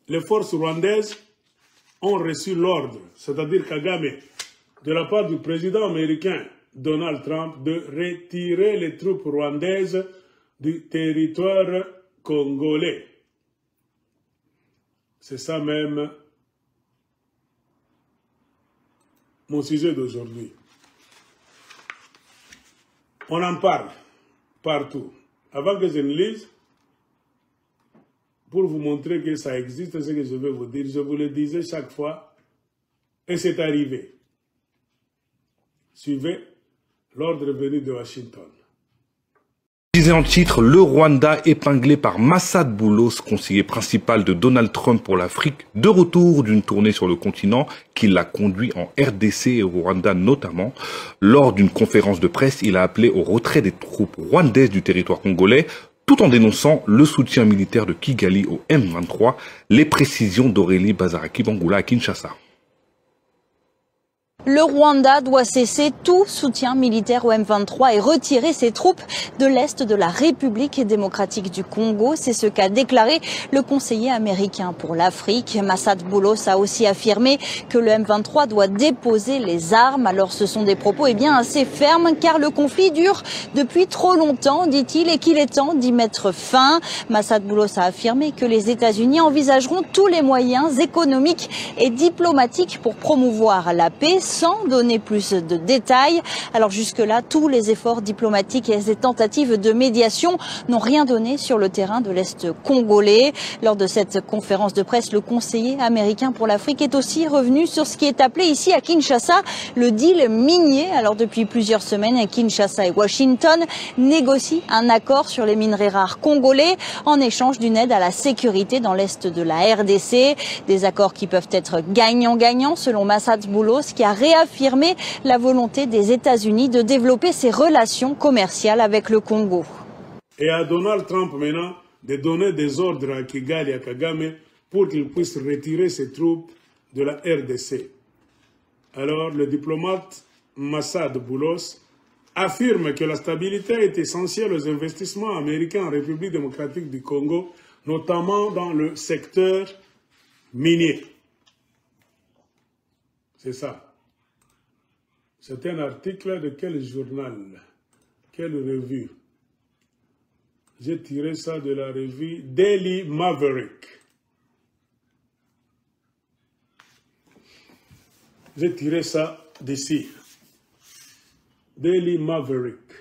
les forces rwandaises ont reçu l'ordre, c'est-à-dire Kagame, de la part du président américain Donald Trump, de retirer les troupes rwandaises du territoire congolais. C'est ça même mon sujet d'aujourd'hui. On en parle partout. Avant que je ne lise, pour vous montrer que ça existe, ce que je vais vous dire, je vous le disais chaque fois, et c'est arrivé. Suivez l'ordre venu de Washington. Disait en titre, le Rwanda épinglé par Massad Boulos, conseiller principal de Donald Trump pour l'Afrique, de retour d'une tournée sur le continent qui l'a conduit en RDC et au Rwanda notamment. Lors d'une conférence de presse, il a appelé au retrait des troupes rwandaises du territoire congolais, tout en dénonçant le soutien militaire de Kigali au M23, les précisions d'Aurélie Bazaraki-Bangoula à Kinshasa. Le Rwanda doit cesser tout soutien militaire au M23 et retirer ses troupes de l'Est de la République démocratique du Congo. C'est ce qu'a déclaré le conseiller américain pour l'Afrique. Massad Boulos a aussi affirmé que le M23 doit déposer les armes. Alors ce sont des propos assez fermes car le conflit dure depuis trop longtemps, dit-il, et qu'il est temps d'y mettre fin. Massad Boulos a affirmé que les États-Unis envisageront tous les moyens économiques et diplomatiques pour promouvoir la paix, sans donner plus de détails. Alors jusque-là, tous les efforts diplomatiques et les tentatives de médiation n'ont rien donné sur le terrain de l'Est congolais. Lors de cette conférence de presse, le conseiller américain pour l'Afrique est aussi revenu sur ce qui est appelé ici à Kinshasa le deal minier. Alors depuis plusieurs semaines, Kinshasa et Washington négocient un accord sur les minerais rares congolais en échange d'une aide à la sécurité dans l'Est de la RDC. Des accords qui peuvent être gagnant-gagnant selon Massad Boulos, qui a réaffirmé la volonté des États-Unis de développer ses relations commerciales avec le Congo. Et à Donald Trump maintenant de donner des ordres à Kigali et à Kagame pour qu'il puisse retirer ses troupes de la RDC. Alors le diplomate Massad Boulos affirme que la stabilité est essentielle aux investissements américains en République démocratique du Congo, notamment dans le secteur minier. C'est ça. C'est un article de quel journal? Quelle revue? J'ai tiré ça de la revue Daily Maverick. J'ai tiré ça d'ici. Daily Maverick.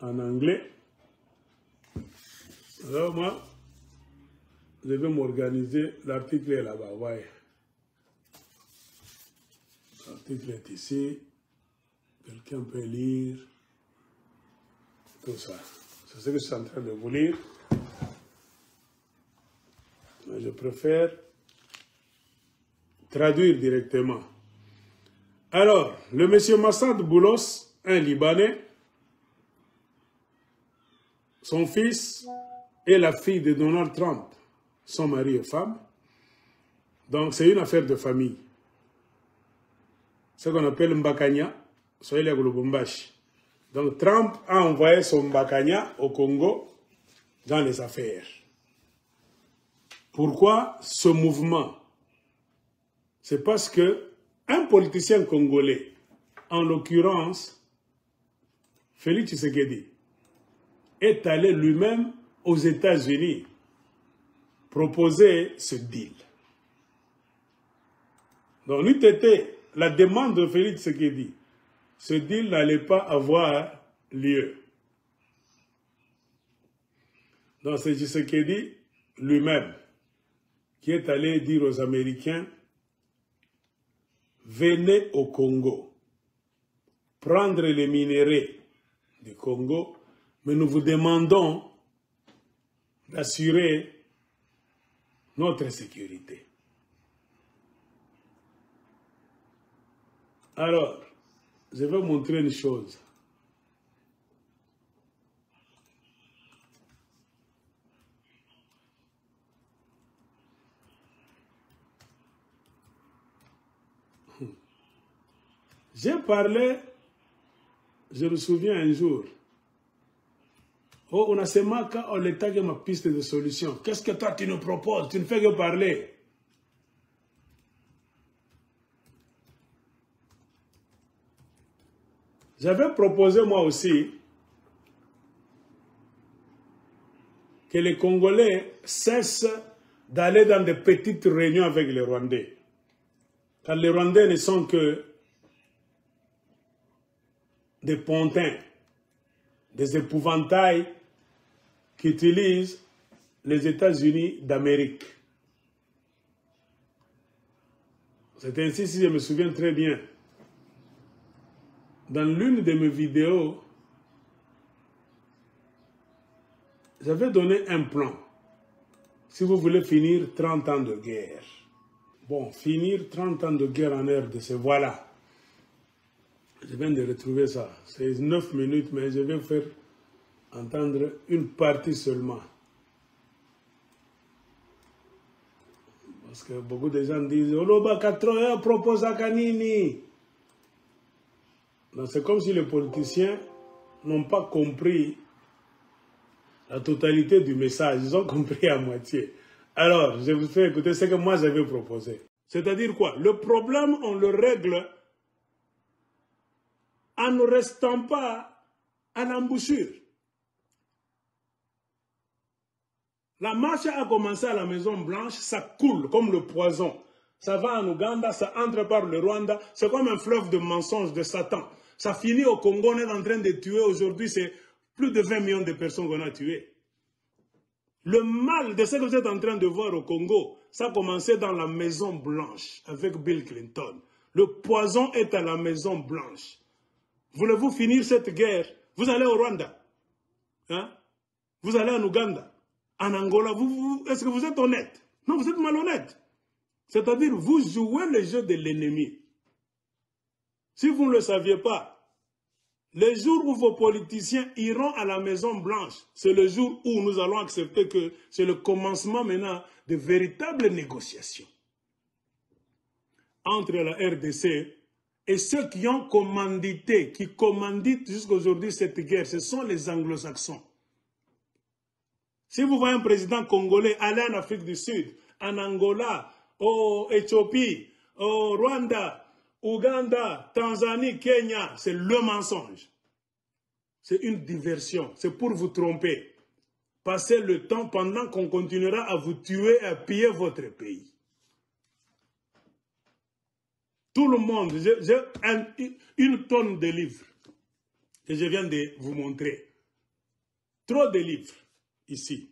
En anglais. Alors moi, je vais m'organiser. L'article est là-bas, ouais. L'article est ici. Quelqu'un peut lire. Tout ça. C'est ce que je suis en train de vous lire. Mais je préfère traduire directement. Alors, le monsieur Massad Boulos, un Libanais, son fils et la fille de Donald Trump sont mari et femme. Donc, c'est une affaire de famille. Ce qu'on appelle Mbakanya, soit les Lubumbashi. Donc, Trump a envoyé son Mbakanya au Congo dans les affaires. Pourquoi ce mouvement? C'est parce que un politicien congolais, en l'occurrence Félix Tshisekedi, est allé lui-même aux États-Unis proposer ce deal. Donc, n'eût été la demande de Félix Tshisekedi, ce deal n'allait pas avoir lieu. Donc, c'est Tshisekedi lui-même qui est allé dire aux Américains: venez au Congo, prendre les minéraux du Congo, mais nous vous demandons d'assurer notre sécurité. Alors, je vais vous montrer une chose. J'ai parlé, je me souviens un jour, Oh, on a ce maca, on l'état qui ma piste de solution. Qu'est-ce que toi tu nous proposes? Tu ne fais que parler. J'avais proposé moi aussi que les Congolais cessent d'aller dans des petites réunions avec les Rwandais. Car les Rwandais ne sont que des pontins, des épouvantails qui utilisent les États-Unis d'Amérique. C'est ainsi, si je me souviens très bien, dans l'une de mes vidéos, j'avais donné un plan. Si vous voulez finir 30 ans de guerre. Bon, finir 30 ans de guerre en RDC, voilà. Je viens de retrouver ça. C'est 9 minutes, mais je vais faire entendre une partie seulement. Parce que beaucoup de gens disent « Oloba 4 propose à Kanini ». C'est comme si les politiciens n'ont pas compris la totalité du message. Ils ont compris à moitié. Alors, je vous fais écouter ce que moi j'avais proposé. C'est-à-dire quoi? Le problème, on le règle en ne restant pas à l'embouchure. La marche a commencé à la Maison Blanche, ça coule comme le poison. Ça va en Ouganda, ça entre par le Rwanda, c'est comme un fleuve de mensonges de Satan. Ça finit au Congo, on est en train de tuer. Aujourd'hui, c'est plus de 20 millions de personnes qu'on a tuées. Le mal de ce que vous êtes en train de voir au Congo, ça a commencé dans la Maison Blanche avec Bill Clinton. Le poison est à la Maison Blanche. Voulez-vous finir cette guerre? Vous allez au Rwanda. Hein? Vous allez en Ouganda. En Angola. Est-ce que vous êtes honnête? Non, vous êtes malhonnête. C'est-à-dire, vous jouez le jeu de l'ennemi. Si vous ne le saviez pas, les jours où vos politiciens iront à la Maison Blanche, c'est le jour où nous allons accepter que c'est le commencement maintenant de véritables négociations entre la RDC et ceux qui ont commandité, qui commanditent jusqu'à aujourd'hui cette guerre, ce sont les anglo-saxons. Si vous voyez un président congolais aller en Afrique du Sud, en Angola, en Éthiopie, au Rwanda, Ouganda, Tanzanie, Kenya, c'est le mensonge. C'est une diversion. C'est pour vous tromper. Passez le temps pendant qu'on continuera à vous tuer et à piller votre pays. Tout le monde, j'ai une tonne de livres que je viens de vous montrer. Trop de livres ici.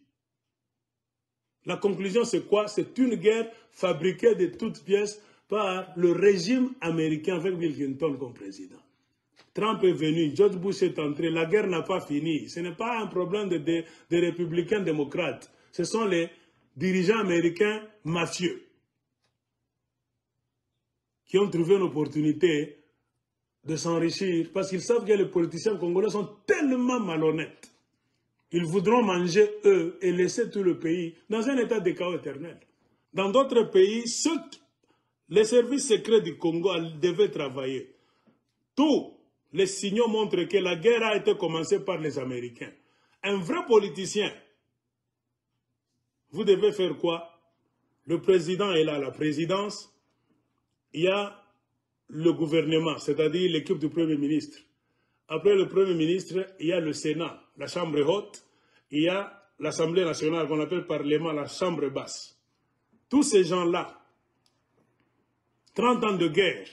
La conclusion, c'est quoi? C'est une guerre fabriquée de toutes pièces par le régime américain avec Bill Clinton comme président. Trump est venu, George Bush est entré, la guerre n'a pas fini. Ce n'est pas un problème des républicains démocrates. Ce sont les dirigeants américains mafieux qui ont trouvé une opportunité de s'enrichir parce qu'ils savent que les politiciens congolais sont tellement malhonnêtes. Ils voudront manger eux et laisser tout le pays dans un état de chaos éternel. Dans d'autres pays, les services secrets du Congo devaient travailler. Tous les signaux montrent que la guerre a été commencée par les Américains. Un vrai politicien, vous devez faire quoi? Le président est là, la présidence. Il y a le gouvernement, c'est-à-dire l'équipe du Premier ministre. Après le Premier ministre, il y a le Sénat, la Chambre haute. Il y a l'Assemblée nationale qu'on appelle Parlement, la Chambre basse. Tous ces gens-là, 30 ans de guerre,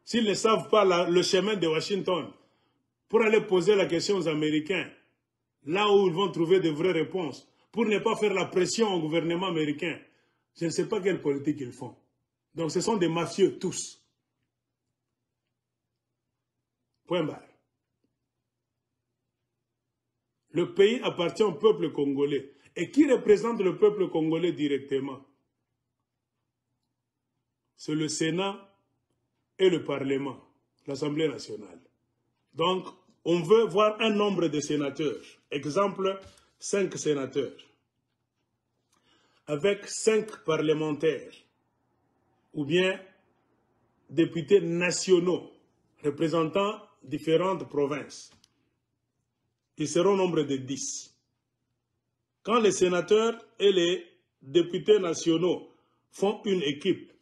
s'ils ne savent pas le chemin de Washington pour aller poser la question aux Américains, là où ils vont trouver de vraies réponses, pour ne pas faire la pression au gouvernement américain, je ne sais pas quelle politique ils font. Donc ce sont des mafieux tous. Point barre. Le pays appartient au peuple congolais. Et qui représente le peuple congolais directement? C'est le Sénat et le Parlement, l'Assemblée nationale. Donc, on veut voir un nombre de sénateurs. Exemple, 5 sénateurs. Avec 5 parlementaires. Ou bien députés nationaux représentant différentes provinces. Ils seront au nombre de 10. Quand les sénateurs et les députés nationaux font une équipe,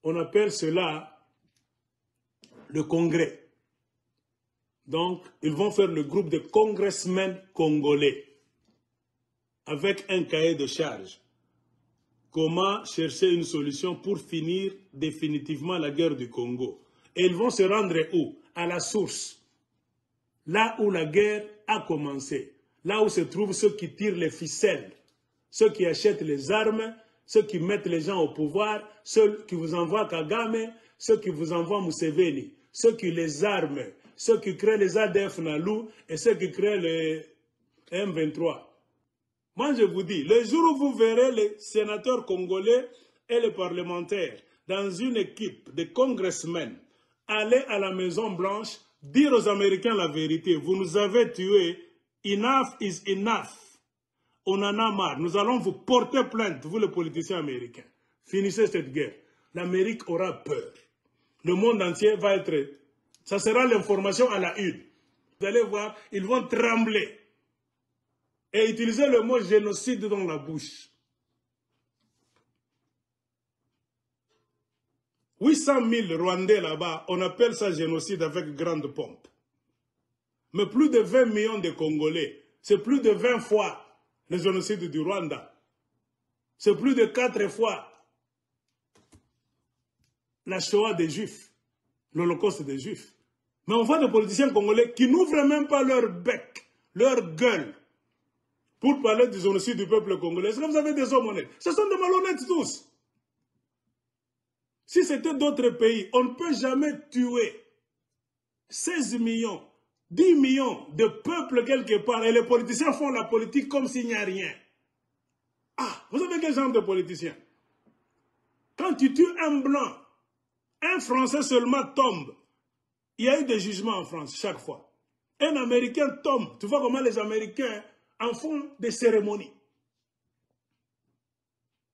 on appelle cela le congrès. Donc, ils vont faire le groupe de congressmen congolais avec un cahier de charge. Comment chercher une solution pour finir définitivement la guerre du Congo. Et ils vont se rendre où? À la source. Là où la guerre a commencé. Là où se trouvent ceux qui tirent les ficelles. Ceux qui achètent les armes. Ceux qui mettent les gens au pouvoir. Ceux qui vous envoient Kagame. Ceux qui vous envoient Museveni. Ceux qui les arment. Ceux qui créent les ADF Nalou. Et ceux qui créent les M23. Moi, je vous dis, le jour où vous verrez les sénateurs congolais et les parlementaires dans une équipe de congressmen aller à la Maison-Blanche, dire aux Américains la vérité, vous nous avez tués, enough is enough, on en a marre, nous allons vous porter plainte, vous les politiciens américains. Finissez cette guerre. L'Amérique aura peur. Le monde entier va être... Ça sera l'information à la une. Vous allez voir, ils vont trembler. Et utiliser le mot génocide dans la bouche. 800 000 Rwandais là-bas, on appelle ça génocide avec grande pompe. Mais plus de 20 millions de Congolais, c'est plus de 20 fois le génocide du Rwanda. C'est plus de 4 fois la Shoah des Juifs, l'Holocauste des Juifs. Mais on voit des politiciens congolais qui n'ouvrent même pas leur bec, leur gueule, pour parler du génocide du peuple congolais. Est-ce que vous avez des hommes honnêtes? Ce sont des malhonnêtes tous. Si c'était d'autres pays, on ne peut jamais tuer 16 millions, 10 millions de peuples quelque part et les politiciens font la politique comme s'il n'y a rien. Ah, vous savez quel genre de politicien? Quand tu tues un blanc, un Français seulement tombe. Il y a eu des jugements en France chaque fois. Un Américain tombe. Tu vois comment les Américains en font des cérémonies.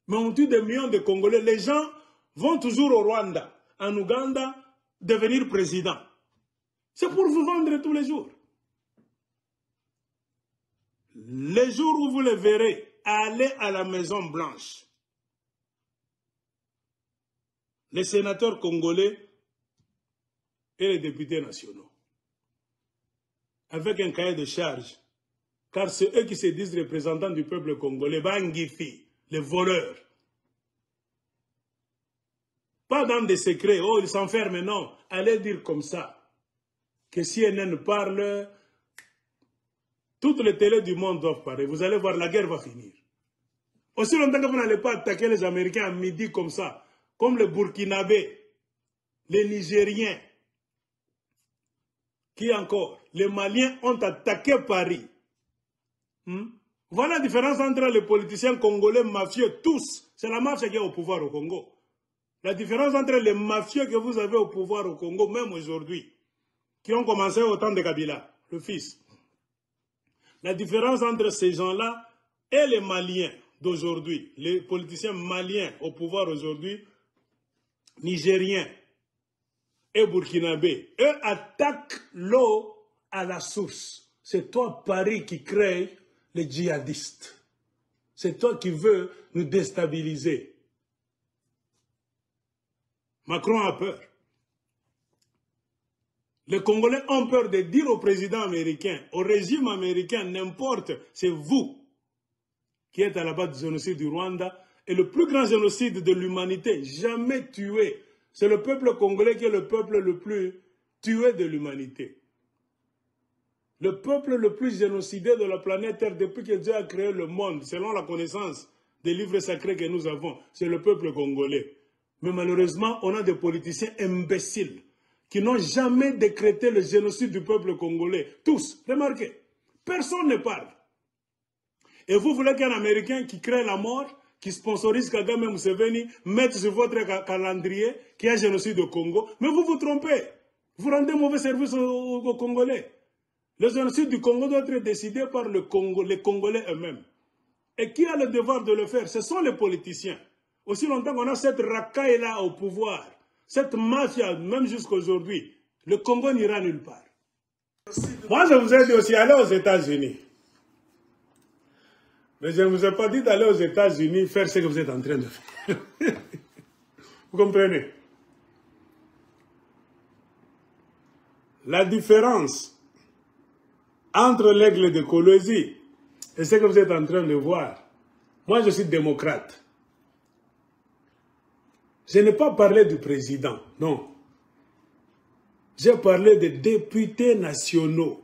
Mais on tue des millions de Congolais. Les gens vont toujours au Rwanda, en Ouganda, devenir président. C'est pour vous vendre tous les jours. Les jours où vous les verrez, allez à la Maison Blanche. Les sénateurs congolais et les députés nationaux. Avec un cahier de charge. Car c'est eux qui se disent représentants du peuple congolais, Bangifi, les voleurs. Pas dans des secrets, oh ils s'enferment, non. Allez dire comme ça, que si CNN parle, toutes les télés du monde doivent parler. Vous allez voir, la guerre va finir. Aussi longtemps que vous n'allez pas attaquer les Américains à midi comme ça, comme les Burkinabés, les Nigériens, qui encore, les Maliens ont attaqué Paris. Voilà la différence entre les politiciens congolais mafieux, tous. C'est la mafia qui est au pouvoir au Congo. La différence entre les mafieux que vous avez au pouvoir au Congo, même aujourd'hui, qui ont commencé au temps de Kabila, le fils. La différence entre ces gens-là et les Maliens d'aujourd'hui, les politiciens maliens au pouvoir aujourd'hui, Nigériens et Burkinabés, eux attaquent l'eau à la source. C'est toi, Paris, qui crée les djihadistes. C'est toi qui veux nous déstabiliser. Macron a peur. Les Congolais ont peur de dire au président américain, au régime américain, n'importe, c'est vous qui êtes à la base du génocide du Rwanda et le plus grand génocide de l'humanité, jamais tué. C'est le peuple congolais qui est le peuple le plus tué de l'humanité. Le peuple le plus génocidé de la planète Terre depuis que Dieu a créé le monde, selon la connaissance des livres sacrés que nous avons, c'est le peuple congolais. Mais malheureusement, on a des politiciens imbéciles qui n'ont jamais décrété le génocide du peuple congolais. Tous, remarquez, personne ne parle. Et vous voulez qu'un Américain qui crée la mort, qui sponsorise Kagame et Museveni, mette sur votre calendrier qu'il y a un génocide au Congo, mais vous vous trompez. Vous rendez mauvais service aux Congolais. Le génocide du Congo doit être décidé par les Congolais eux-mêmes. Et qui a le devoir de le faire? Ce sont les politiciens. Aussi longtemps qu'on a cette racaille-là au pouvoir, cette mafia, même jusqu'à aujourd'hui, le Congo n'ira nulle part. Moi, je vous ai dit aussi, allez aux États-Unis. Mais je ne vous ai pas dit d'aller aux États-Unis faire ce que vous êtes en train de faire. Vous comprenez? La différence entre l'aigle de Colosie et ce que vous êtes en train de voir, moi je suis démocrate. Je n'ai pas parlé du président, non. J'ai parlé des députés nationaux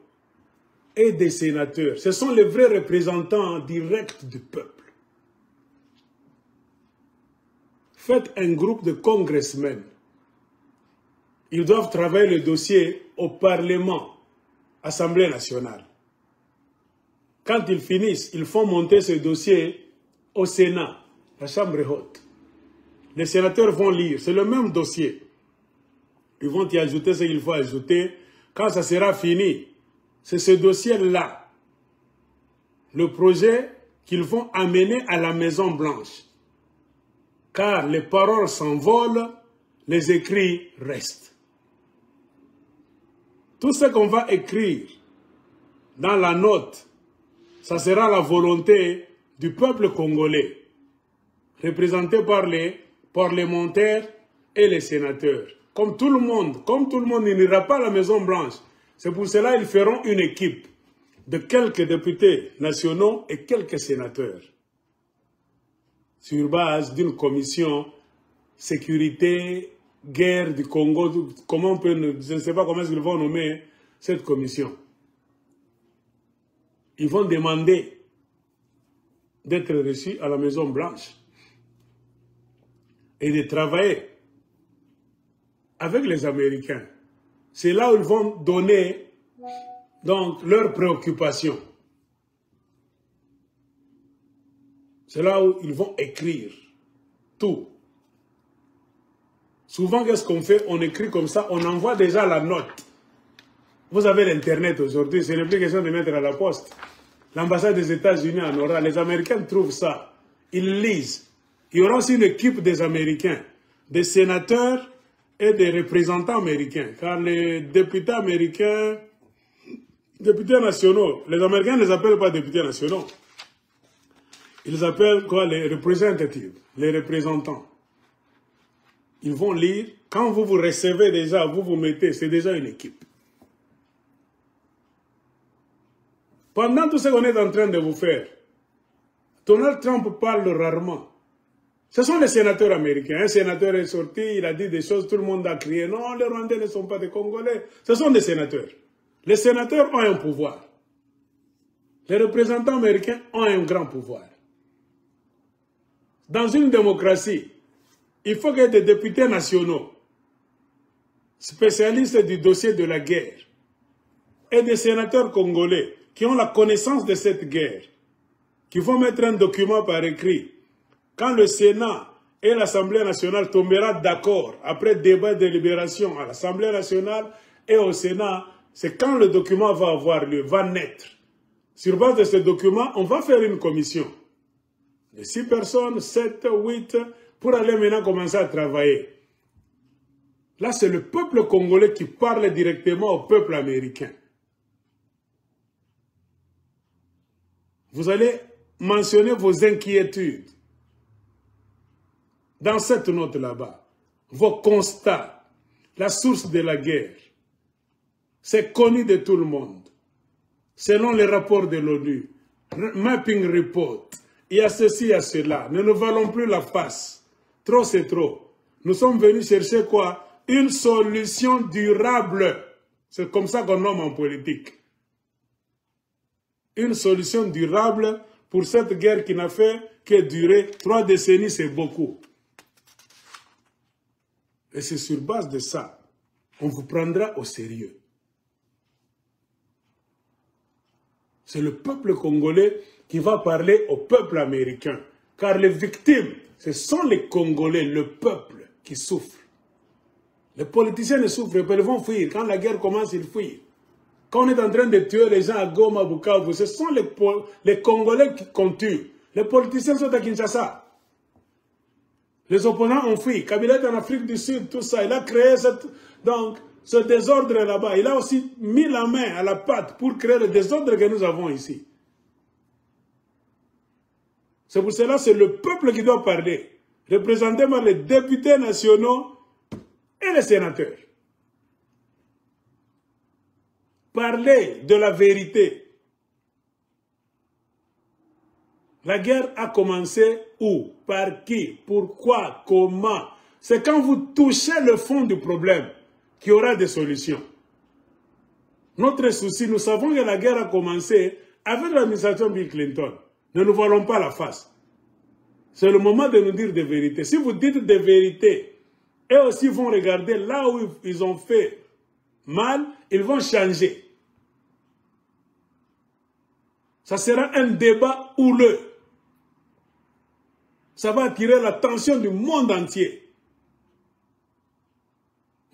et des sénateurs. Ce sont les vrais représentants directs du peuple. Faites un groupe de congressmen. Ils doivent travailler le dossier au Parlement, Assemblée nationale. Quand ils finissent, ils font monter ce dossier au Sénat, la Chambre haute. Les sénateurs vont lire, c'est le même dossier. Ils vont y ajouter ce qu'il faut ajouter. Quand ça sera fini, c'est ce dossier-là, le projet qu'ils vont amener à la Maison Blanche. Car les paroles s'envolent, les écrits restent. Tout ce qu'on va écrire dans la note, ça sera la volonté du peuple congolais, représenté par les parlementaires et les sénateurs. Comme tout le monde, il n'ira pas à la Maison Blanche. C'est pour cela qu'ils feront une équipe de quelques députés nationaux et quelques sénateurs, sur base d'une commission sécurité, guerre du Congo. Comment on peut, je ne sais pas comment ils vont nommer cette commission. Ils vont demander d'être reçus à la Maison Blanche et de travailler avec les Américains. C'est là où ils vont donner donc leurs préoccupations. C'est là où ils vont écrire tout. Souvent, qu'est-ce qu'on fait? On écrit comme ça, on envoie déjà la note. Vous avez l'Internet aujourd'hui, ce n'est plus question de mettre à la poste. L'ambassade des États-Unis en aura. Les Américains trouvent ça. Ils lisent. Il y aura aussi une équipe des Américains, des sénateurs et des représentants américains. Car les députés américains, députés nationaux, les Américains ne les appellent pas députés nationaux. Ils appellent quoi? Les représentatifs, les représentants. Ils vont lire. Quand vous vous recevez déjà, vous vous mettez, c'est déjà une équipe. Pendant tout ce qu'on est en train de vous faire, Donald Trump parle rarement. Ce sont les sénateurs américains. Un sénateur est sorti, il a dit des choses, tout le monde a crié, non, les Rwandais ne sont pas des Congolais. Ce sont des sénateurs. Les sénateurs ont un pouvoir. Les représentants américains ont un grand pouvoir. Dans une démocratie, il faut qu'il y ait des députés nationaux, spécialistes du dossier de la guerre, et des sénateurs congolais qui ont la connaissance de cette guerre, qui vont mettre un document par écrit. Quand le Sénat et l'Assemblée nationale tomberont d'accord, après débat et délibération à l'Assemblée nationale et au Sénat, c'est quand le document va avoir lieu, va naître. Sur base de ce document, on va faire une commission de 6 personnes, 7, 8, pour aller maintenant commencer à travailler. Là, c'est le peuple congolais qui parle directement au peuple américain. Vous allez mentionner vos inquiétudes dans cette note là-bas, vos constats, la source de la guerre. C'est connu de tout le monde. Selon les rapports de l'ONU, Mapping Report, il y a ceci, il y a cela. Nous ne valons plus la face. Trop, c'est trop. Nous sommes venus chercher quoi? Une solution durable. C'est comme ça qu'on nomme en politique. Une solution durable pour cette guerre qui n'a fait que durer 3 décennies, c'est beaucoup. Et c'est sur base de ça qu'on vous prendra au sérieux. C'est le peuple congolais qui va parler au peuple américain. Car les victimes, ce sont les Congolais, le peuple qui souffre. Les politiciens ne souffrent pas, ils vont fuir. Quand la guerre commence, ils fuient. Quand on est en train de tuer les gens à Goma, Bukavu, ce sont les Congolais qu'on tue. Les politiciens sont à Kinshasa. Les opposants ont fui. Kabila est en Afrique du Sud, tout ça. Il a créé ce désordre là-bas. Il a aussi mis la main à la pâte pour créer le désordre que nous avons ici. C'est pour cela que c'est le peuple qui doit parler, représenté par les députés nationaux et les sénateurs. Parler de la vérité. La guerre a commencé où? Par qui? Pourquoi? Comment? C'est quand vous touchez le fond du problème qu'il y aura des solutions. Notre souci, nous savons que la guerre a commencé avec l'administration Bill Clinton. Ne nous voilons pas la face. C'est le moment de nous dire des vérités. Si vous dites des vérités, eux aussi vont regarder là où ils ont fait mal, ils vont changer. Ça sera un débat houleux. Ça va attirer l'attention du monde entier.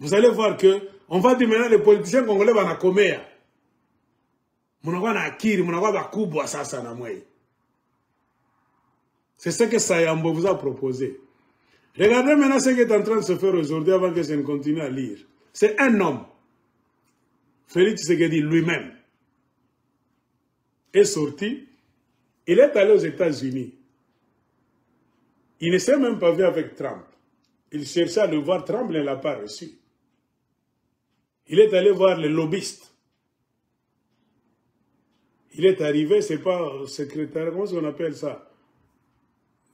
Vous allez voir que on va dire maintenant les politiciens congolais vont comer. C'est ce que Sayambo vous a proposé. Regardez maintenant ce qui est en train de se faire aujourd'hui avant que je ne continue à lire. C'est un homme, Félix Tshisekedi lui-même, est sorti. Il est allé aux États-Unis. Il ne s'est même pas vu avec Trump. Il cherchait à le voir, Trump ne l'a pas reçu. Il est allé voir les lobbyistes. Il est arrivé, c'est pas au secrétariat, comment on appelle ça?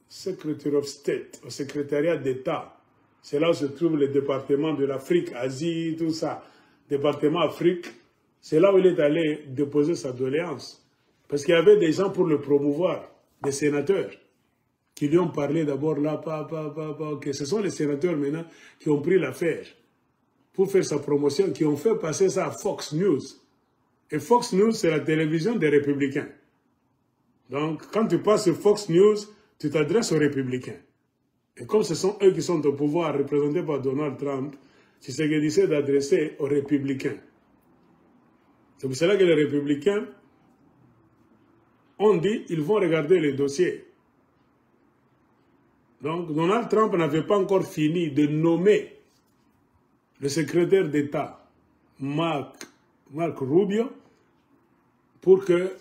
Secretary of State, au secrétariat d'État. C'est là où se trouve le département de l'Afrique, Asie, tout ça. Département Afrique, c'est là où il est allé déposer sa doléance. Parce qu'il y avait des gens pour le promouvoir, des sénateurs, qui lui ont parlé d'abord là, que ce sont les sénateurs maintenant qui ont pris l'affaire pour faire sa promotion, qui ont fait passer ça à Fox News. Et Fox News, c'est la télévision des Républicains. Donc, quand tu passes sur Fox News, tu t'adresses aux Républicains. Et comme ce sont eux qui sont au pouvoir, représentés par Donald Trump, tu sais qu'il essaie d'adresser aux Républicains. C'est pour cela que les Républicains ont dit qu'ils vont regarder les dossiers. Donc, Donald Trump n'avait pas encore fini de nommer le secrétaire d'État, Mark Rubio, pour que,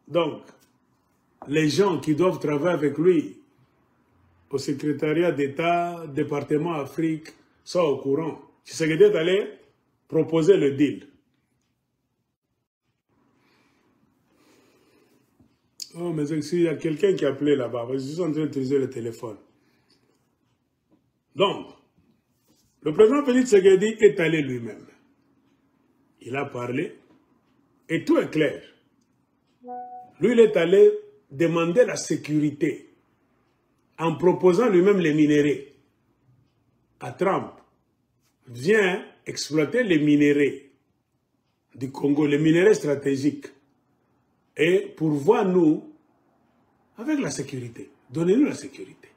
donc, les gens qui doivent travailler avec lui au secrétariat d'État, département Afrique, soient au courant. Tshisekedi est allé proposer le deal. Oh, mais il y a quelqu'un qui a appelé là-bas. Je suis en train d'utiliser le téléphone. Donc, le président Félix Tshisekedi est allé lui-même. Il a parlé et tout est clair. Lui, il est allé demander la sécurité en proposant lui-même les minéraux à Trump. Viens exploiter les minéraux du Congo, les minéraux stratégiques. Et pourvois-nous avec la sécurité. Donnez-nous la sécurité.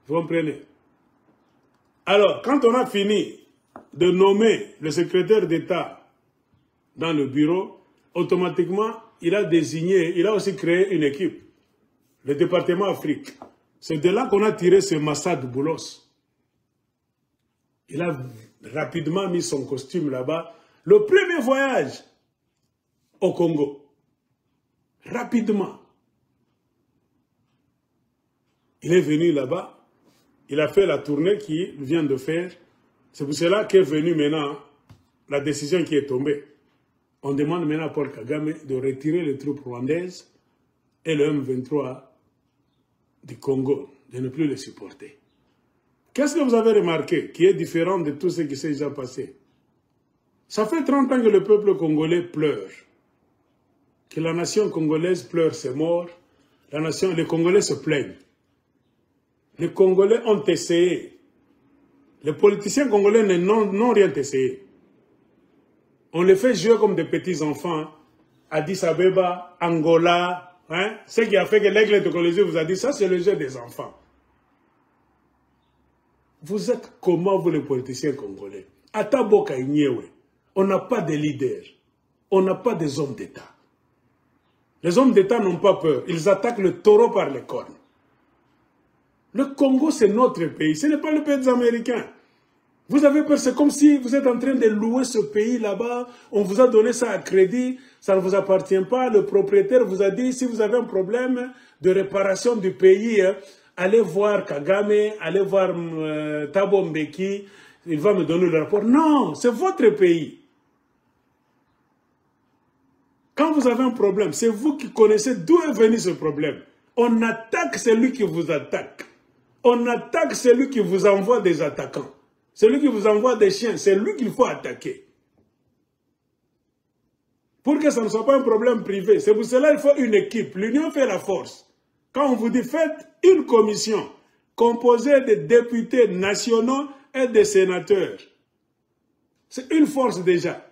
Vous comprenez? Alors, quand on a fini de nommer le secrétaire d'État dans le bureau, automatiquement, il a désigné, il a aussi créé une équipe, le département Afrique. C'est de là qu'on a tiré ce Massad Boulos. Il a rapidement mis son costume là-bas. Le premier voyage au Congo. Rapidement. Il est venu là-bas. Il a fait la tournée qu'il vient de faire. C'est pour cela qu'est venue maintenant la décision qui est tombée. On demande maintenant à Paul Kagame de retirer les troupes rwandaises et le M23 du Congo, de ne plus les supporter. Qu'est-ce que vous avez remarqué qui est différent de tout ce qui s'est déjà passé? Ça fait 30 ans que le peuple congolais pleure. Que la nation congolaise pleure ses morts. Les Congolais se plaignent. Les Congolais ont essayé. Les politiciens congolais n'ont rien essayé. On les fait jouer comme des petits enfants. Addis Abeba, Angola. Hein? Ce qui a fait que l'aigle de Colosie vous a dit, ça c'est le jeu des enfants. Vous êtes comment vous les politiciens congolais? Ataboka Inyewe. On n'a pas de leaders. On n'a pas des hommes d'État. Les hommes d'État n'ont pas peur. Ils attaquent le taureau par les cornes. Le Congo, c'est notre pays. Ce n'est pas le pays des Américains. Vous avez peur, c'est comme si vous êtes en train de louer ce pays là-bas. On vous a donné ça à crédit. ça ne vous appartient pas. Le propriétaire vous a dit, si vous avez un problème de réparation du pays, allez voir Kagame, allez voir Thabo Mbeki, il va me donner le rapport. Non, c'est votre pays. Quand vous avez un problème, c'est vous qui connaissez d'où est venu ce problème. On attaque celui qui vous attaque. On attaque celui qui vous envoie des attaquants. Celui qui vous envoie des chiens, c'est lui qu'il faut attaquer. Pour que ça ne soit pas un problème privé. C'est pour cela qu'il faut une équipe. L'union fait la force. Quand on vous dit faites une commission composée de députés nationaux et de sénateurs, c'est une force déjà.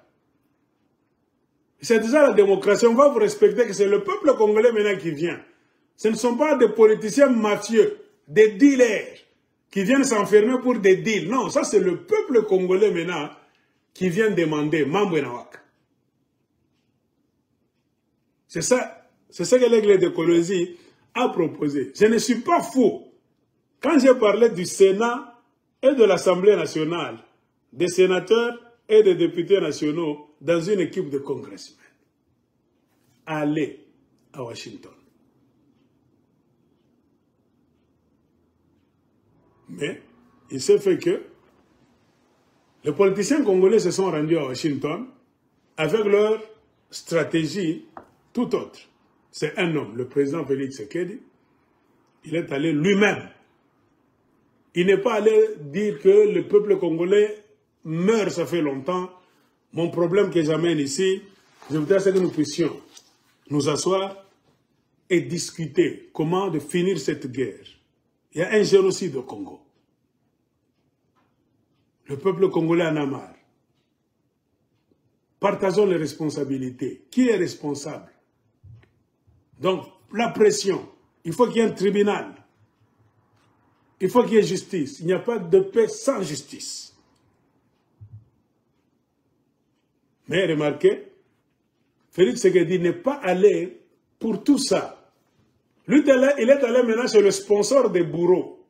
C'est déjà la démocratie. On va vous respecter que c'est le peuple congolais maintenant qui vient. Ce ne sont pas des politiciens mafieux, des dealers qui viennent s'enfermer pour des deals. Non, ça c'est le peuple congolais maintenant qui vient demander Mambo Nawak. C'est ça que l'Église de Colosie a proposé. Je ne suis pas fou. Quand j'ai parlé du Sénat et de l'Assemblée nationale, des sénateurs et des députés nationaux dans une équipe de congressmen, allez à Washington. Mais il s'est fait que les politiciens congolais se sont rendus à Washington avec leur stratégie tout autre. C'est un homme, le président Félix Tshisekedi. Il est allé lui-même. Il n'est pas allé dire que le peuple congolais meurt, ça fait longtemps. Mon problème que j'amène ici, je voudrais que nous puissions nous asseoir et discuter comment de finir cette guerre. Il y a un génocide au Congo. Le peuple congolais en a marre. Partageons les responsabilités. Qui est responsable? Donc, la pression. Il faut qu'il y ait un tribunal. Il faut qu'il y ait justice. Il n'y a pas de paix sans justice. Mais remarquez, Félix Tshisekedi n'est pas allé pour tout ça. Lui, il est allé maintenant chez le sponsor des bourreaux.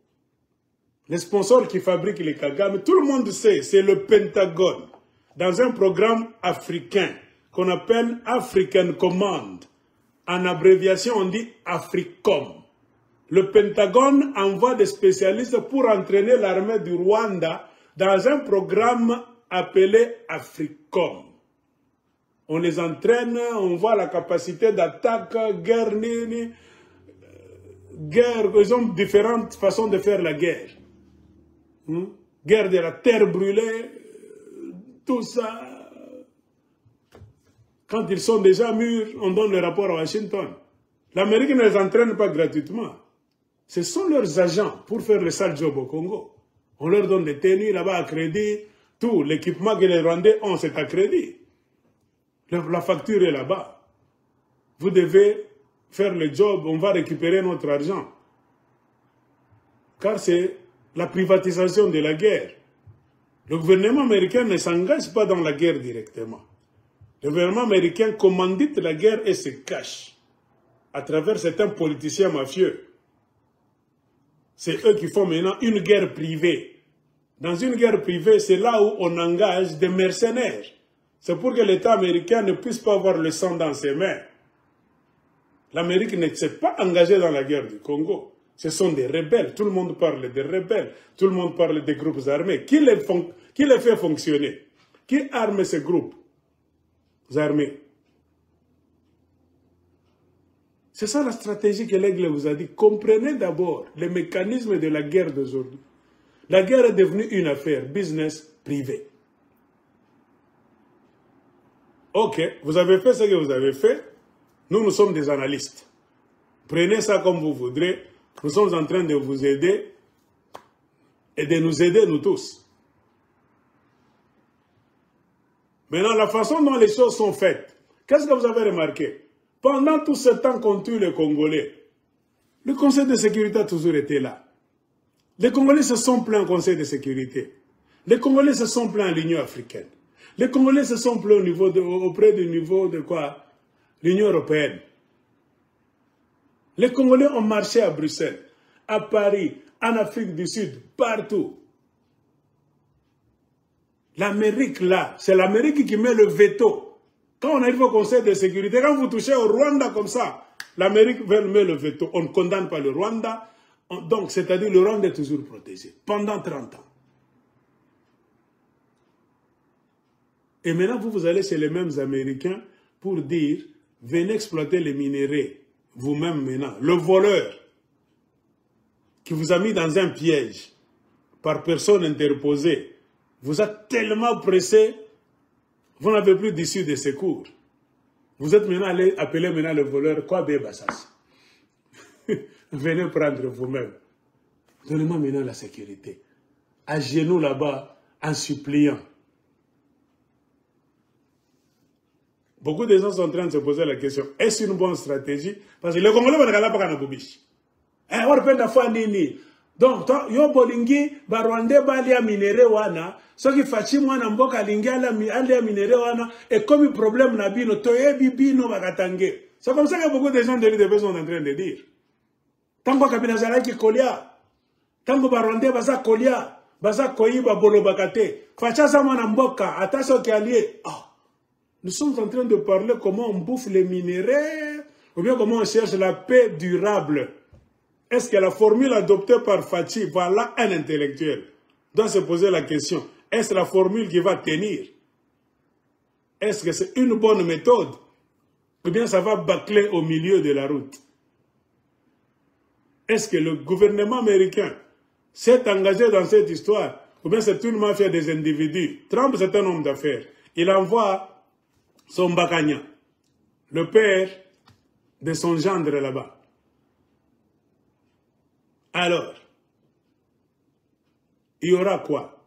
Le sponsor qui fabrique les Kagame. Tout le monde sait, c'est le Pentagone. Dans un programme africain qu'on appelle African Command. En abréviation, on dit AFRICOM. Le Pentagone envoie des spécialistes pour entraîner l'armée du Rwanda dans un programme appelé AFRICOM. On les entraîne, on voit la capacité d'attaque, guerre, ils ont différentes façons de faire la guerre. Guerre de la terre brûlée, tout ça. Quand ils sont déjà mûrs, on donne le rapport à Washington. L'Amérique ne les entraîne pas gratuitement. Ce sont leurs agents pour faire le sale job au Congo. On leur donne des tenues là-bas à crédit. Tout l'équipement que les Rwandais ont, c'est à crédit. La facture est là-bas. Vous devez faire le job, on va récupérer notre argent. Car c'est la privatisation de la guerre. Le gouvernement américain ne s'engage pas dans la guerre directement. Le gouvernement américain commandite la guerre et se cache à travers certains politiciens mafieux. C'est eux qui font maintenant une guerre privée. Dans une guerre privée, c'est là où on engage des mercenaires. C'est pour que l'État américain ne puisse pas avoir le sang dans ses mains. L'Amérique ne s'est pas engagée dans la guerre du Congo. Ce sont des rebelles. Tout le monde parle des rebelles. Tout le monde parle des groupes armés. Qui les fait fonctionner? Qui arme ces groupes armés? C'est ça la stratégie que l'Aigle vous a dit. Comprenez d'abord les mécanismes de la guerre d'aujourd'hui. La guerre est devenue une affaire, business privé. Ok, vous avez fait ce que vous avez fait. Nous sommes des analystes. Prenez ça comme vous voudrez. Nous sommes en train de vous aider et de nous aider, nous tous. Maintenant, la façon dont les choses sont faites, qu'est-ce que vous avez remarqué? Pendant tout ce temps qu'on tue les Congolais, le Conseil de sécurité a toujours été là. Les Congolais se sont plaints au Conseil de sécurité. Les Congolais se sont plaints à l'Union africaine. Les Congolais se sont plaints auprès du niveau de quoi? L'Union européenne. Les Congolais ont marché à Bruxelles, à Paris, en Afrique du Sud, partout. L'Amérique là, c'est l'Amérique qui met le veto. Quand on arrive au Conseil de sécurité, quand vous touchez au Rwanda comme ça, l'Amérique met le veto. On ne condamne pas le Rwanda. Donc, c'est-à-dire le Rwanda est toujours protégé pendant 30 ans. Et maintenant, vous allez chez les mêmes Américains pour dire, venez exploiter les minéraux, vous-même maintenant. Le voleur qui vous a mis dans un piège par personne interposée, vous a tellement pressé, vous n'avez plus d'issue de secours. Vous êtes maintenant allé appeler maintenant le voleur, quoi Bassas. Venez prendre vous-même. Donnez-moi maintenant la sécurité. À genoux là-bas, en suppliant. Beaucoup de gens sont en train de se poser la question, est-ce une bonne stratégie? Parce que le Congolais, on ne regarde pas dans Boubiche. On repère la fois nini. Donc, yo bolingi, barwande bali ya minere wana, so ki fachi mwana mboka lingi ali ya minere wana, et comme il problème na bino, toye bibino bakatange. C'est comme ça que beaucoup de gens de l'UDP sont en train de dire. Tango kabina zalaki kolia, tango barwande baza kolia, baza koyiba bolo bakate, facha sa mwana mboka, ataso ki alie. Nous sommes en train de parler comment on bouffe les minéraux, ou bien comment on cherche la paix durable. Est-ce que la formule adoptée par Fachi, voilà un intellectuel, doit se poser la question, est-ce la formule qui va tenir? Est-ce que c'est une bonne méthode? Ou bien ça va bâcler au milieu de la route? Est-ce que le gouvernement américain s'est engagé dans cette histoire? Ou bien c'est une mafia des individus? Trump, c'est un homme d'affaires. Il envoie son Bakanya, le père de son gendre là-bas. Alors, il y aura quoi?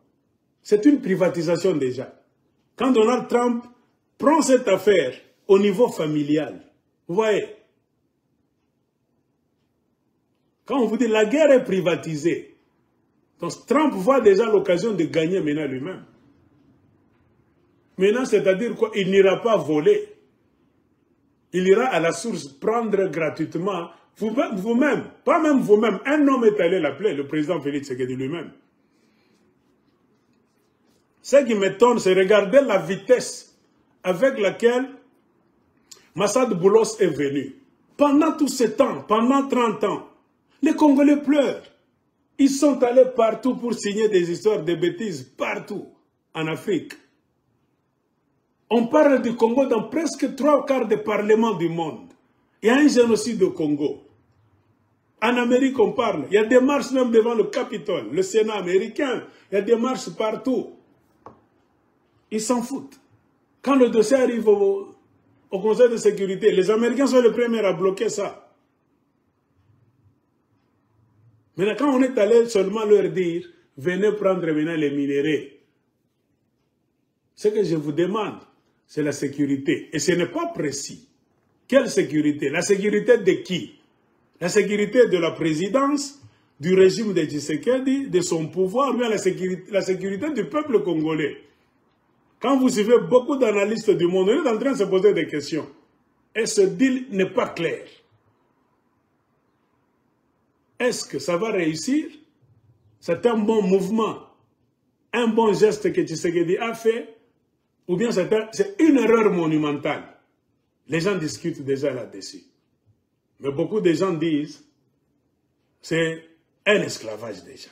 C'est une privatisation déjà. Quand Donald Trump prend cette affaire au niveau familial, vous voyez, quand on vous dit la guerre est privatisée, donc Trump voit déjà l'occasion de gagner maintenant lui-même. Maintenant, c'est-à-dire quoi? Il n'ira pas voler. Il ira à la source prendre gratuitement vous-même, pas même vous-même. Un homme est allé l'appeler, le président Félix Tshisekedi lui-même. Ce qui m'étonne, c'est regarder la vitesse avec laquelle Massad Boulos est venu. Pendant tout ce temps, pendant 30 ans, les Congolais pleurent. Ils sont allés partout pour signer des histoires de bêtises, partout en Afrique. On parle du Congo dans presque 3/4 des parlements du monde. Il y a un génocide au Congo. En Amérique, on parle. Il y a des marches même devant le Capitole, le Sénat américain. Il y a des marches partout. Ils s'en foutent. Quand le dossier arrive au Conseil de sécurité, les Américains sont les premiers à bloquer ça. Maintenant, quand on est allé seulement leur dire, venez prendre maintenant les minéraux, ce que je vous demande, c'est la sécurité. Et ce n'est pas précis. Quelle sécurité? La sécurité de qui? La sécurité de la présidence, du régime de Tshisekedi, de son pouvoir, ou bien la sécurité du peuple congolais. Quand vous suivez beaucoup d'analystes du monde, on est en train de se poser des questions. Et ce deal n'est pas clair. Est-ce que ça va réussir? C'est un bon mouvement, un bon geste que Tshisekedi a fait, ou bien c'est une erreur monumentale? Les gens discutent déjà là-dessus. Mais beaucoup de gens disent c'est un esclavage déjà.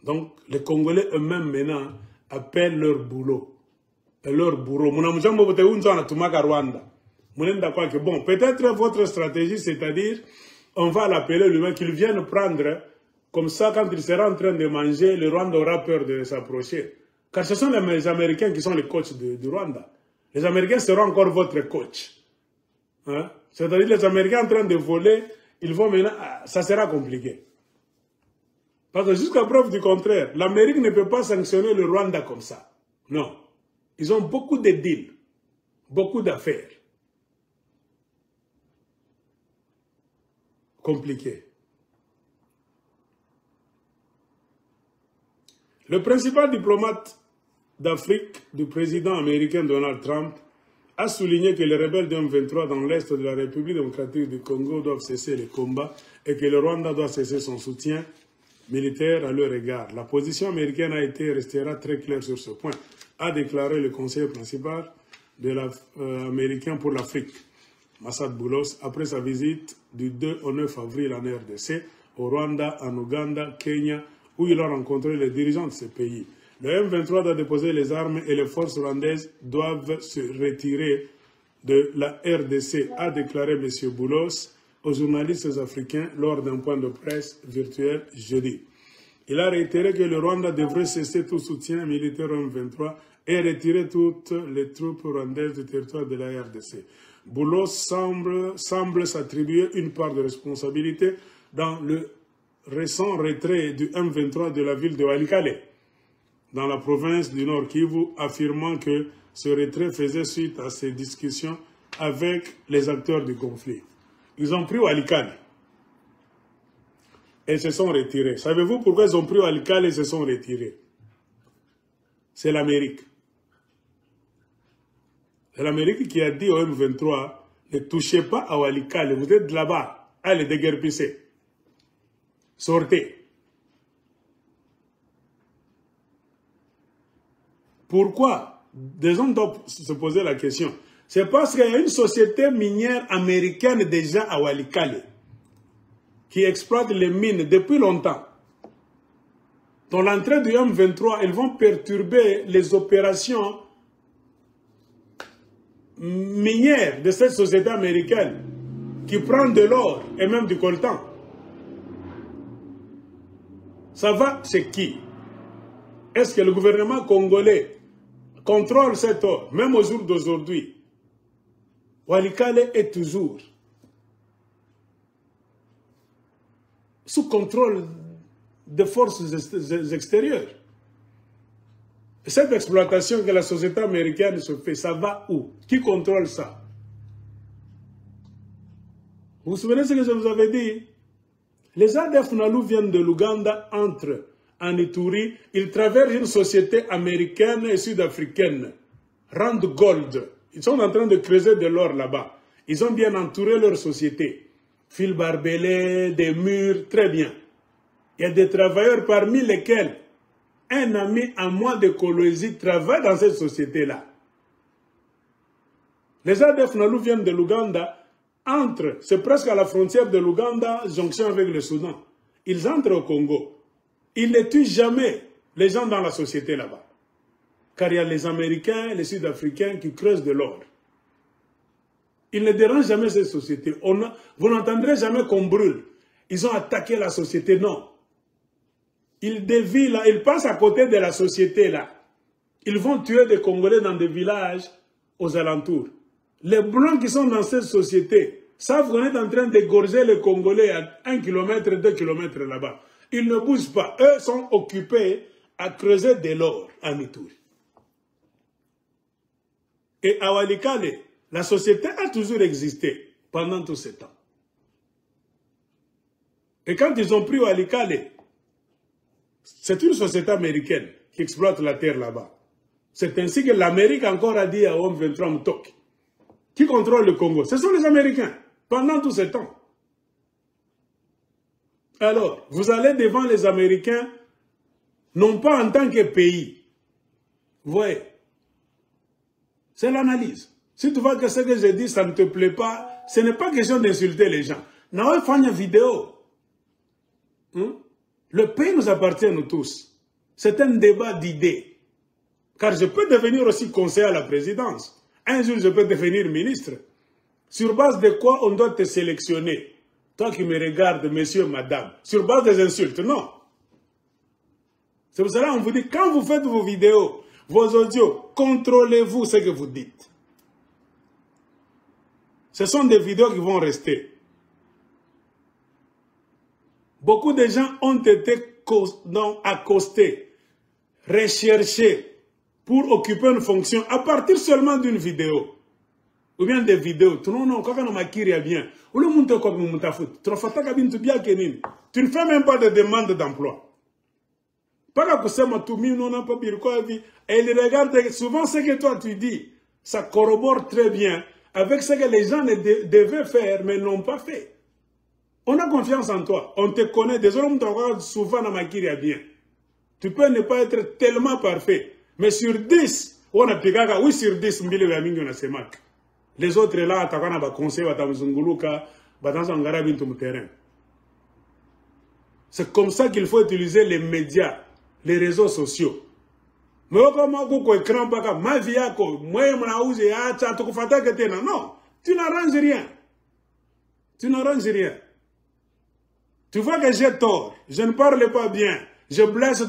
Donc, les Congolais eux-mêmes maintenant appellent leur boulot. Et leur bourreau. Bon, peut-être votre stratégie, c'est-à-dire, on va l'appeler lui-même, qu'il vienne prendre, comme ça, quand il sera en train de manger, le Rwanda aura peur de s'approcher. Car ce sont les Américains qui sont les coachs du Rwanda. Les Américains seront encore votre coach. Hein? C'est-à-dire les Américains en train de voler, ils vont maintenant... Ça sera compliqué. Parce que jusqu'à preuve du contraire, l'Amérique ne peut pas sanctionner le Rwanda comme ça. Non. Ils ont beaucoup de deals, beaucoup d'affaires. Compliqué. Le principal diplomate d'Afrique du président américain Donald Trump a souligné que les rebelles du M23 dans l'est de la République démocratique du Congo doivent cesser les combats et que le Rwanda doit cesser son soutien militaire à leur égard. La position américaine a été et restera très claire sur ce point. a déclaré le conseiller principal de américain pour l'Afrique, Massad Boulos, après sa visite du 2 au 9 avril en RDC, au Rwanda, en Ouganda, Kenya, où il a rencontré les dirigeants de ces pays. Le M23 doit déposer les armes et les forces rwandaises doivent se retirer de la RDC, a déclaré M. Boulos aux journalistes africains lors d'un point de presse virtuel jeudi. Il a réitéré que le Rwanda devrait cesser tout soutien militaire au M23 et retirer toutes les troupes rwandaises du territoire de la RDC. Boulos semble s'attribuer une part de responsabilité dans le récent retrait du M23 de la ville de Walikale, dans la province du Nord Kivu, affirmant que ce retrait faisait suite à ses discussions avec les acteurs du conflit. Ils ont pris Walikale et se sont retirés. Savez-vous pourquoi ils ont pris Walikale et se sont retirés? C'est l'Amérique. C'est l'Amérique qui a dit au M23, ne touchez pas à Walikale, vous êtes là-bas, allez déguerpissez. Sortez. Pourquoi? Des gens doivent se poser la question. C'est parce qu'il y a une société minière américaine déjà à Walikale qui exploite les mines depuis longtemps. Dans l'entrée du M23, ils vont perturber les opérations minières de cette société américaine qui prend de l'or et même du coltan. Ça va chez qui? Est-ce que le gouvernement congolais contrôle cet or, même au jour d'aujourd'hui? Walikale est toujours sous contrôle des forces extérieures. Et cette exploitation que la société américaine se fait, ça va où? Qui contrôle ça? Vous vous souvenez ce que je vous avais dit? Les ADF Nalu viennent de l'Ouganda, entrent en Ituri, ils traversent une société américaine et sud-africaine, Rand Gold. Ils sont en train de creuser de l'or là-bas. Ils ont bien entouré leur société. Fil barbelé, des murs, très bien. Il y a des travailleurs parmi lesquels un ami à moi de Kolwezi travaille dans cette société-là. Les ADF Nalu viennent de l'Ouganda, entrent, c'est presque à la frontière de l'Ouganda, jonction avec le Soudan. Ils entrent au Congo. Ils ne tuent jamais les gens dans la société là-bas. Car il y a les Américains, les Sud-Africains qui creusent de l'or. Ils ne dérangent jamais cette société. Vous n'entendrez jamais qu'on brûle. Ils ont attaqué la société, non. Ils dévient là, ils passent à côté de la société là. Ils vont tuer des Congolais dans des villages aux alentours. Les Blancs qui sont dans cette société savent qu'on est en train d'égorger les Congolais à 1 km, 2 km là-bas. Ils ne bougent pas. Eux sont occupés à creuser de l'or en Ituri. Et à Walikale, la société a toujours existé pendant tout ce temps. Et quand ils ont pris Walikale, c'est une société américaine qui exploite la terre là-bas. C'est ainsi que l'Amérique encore a dit à M23 Mtok, qui contrôle le Congo. Ce sont les Américains, pendant tout ce temps. Alors, vous allez devant les Américains, non pas en tant que pays. Vous voyez, c'est l'analyse. Si tu vois que ce que je dis, ça ne te plaît pas, ce n'est pas question d'insulter les gens. Non, il faut une vidéo. Le pays nous appartient, nous tous. C'est un débat d'idées. Car je peux devenir aussi conseiller à la présidence. Un jour, je peux devenir ministre. Sur base de quoi on doit te sélectionner? Toi qui me regardes, monsieur, madame. Sur base des insultes, non. C'est pour cela qu'on vous dit, quand vous faites vos vidéos, vos audios, contrôlez-vous ce que vous dites. Ce sont des vidéos qui vont rester. Beaucoup de gens ont été accostés, recherchés pour occuper une fonction à partir seulement d'une vidéo. Ou bien des vidéos. Tu ne fais même pas de demande d'emploi. Et ils regardent souvent ce que toi tu dis. Ça corrobore très bien avec ce que les gens devaient faire mais n'ont pas fait. On a confiance en toi. On te connaît. Désolé, on te regarde souvent dans ma bien. Tu peux ne pas être tellement parfait. Mais sur 10, on a pigaka, oui, sur 10, les autres là, Takana va conseil, va tamzunguluka, va dans un garabin tout terrain. C'est comme ça qu'il faut utiliser les médias, les réseaux sociaux. Mais comment vous écran pas ma vie moi non, tu n'arranges rien. Tu n'arranges rien. Tu vois que j'ai tort, je ne parle pas bien, je blesse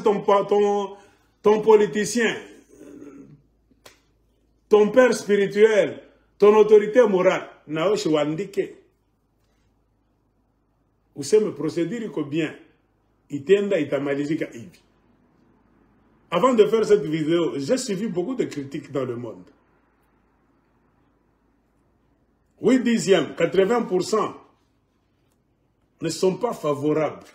ton politicien, ton père spirituel, ton autorité morale. Naoshi wandike. Vous savez me procéder bien. Itenda itamalizika ibi. Avant de faire cette vidéo, j'ai suivi beaucoup de critiques dans le monde. Oui, 10e, 80% ne sont pas favorables.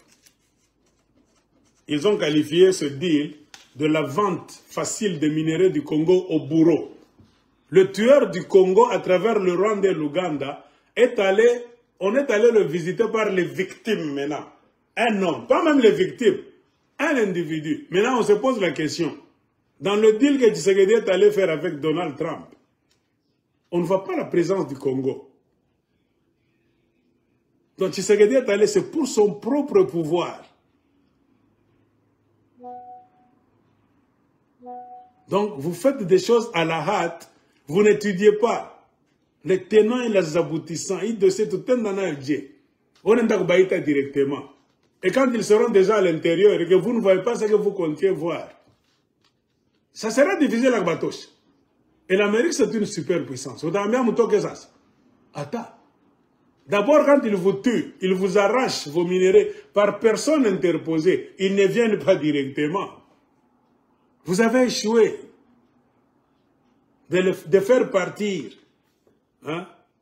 Ils ont qualifié ce deal de la vente facile des minéraux du Congo au bourreau. Le tueur du Congo, à travers le Rwanda et l'Ouganda, on est allé le visiter par les victimes maintenant. Un homme, pas même les victimes, un individu. Maintenant, on se pose la question. Dans le deal que Tshisekedi est allé faire avec Donald Trump, on ne voit pas la présence du Congo. Donc Tshisekedi est allé, c'est pour son propre pouvoir. Donc, vous faites des choses à la hâte, vous n'étudiez pas les tenants et les aboutissants. Ils doivent tout le temps on est directement. Et quand ils seront déjà à l'intérieur et que vous ne voyez pas ce que vous comptiez voir, ça sera difficile à Batoche. Et l'Amérique, c'est une superpuissance. Attends. D'abord, quand ils vous tuent, ils vous arrachent vos minéraux par personne interposée. Ils ne viennent pas directement. Vous avez échoué de faire partir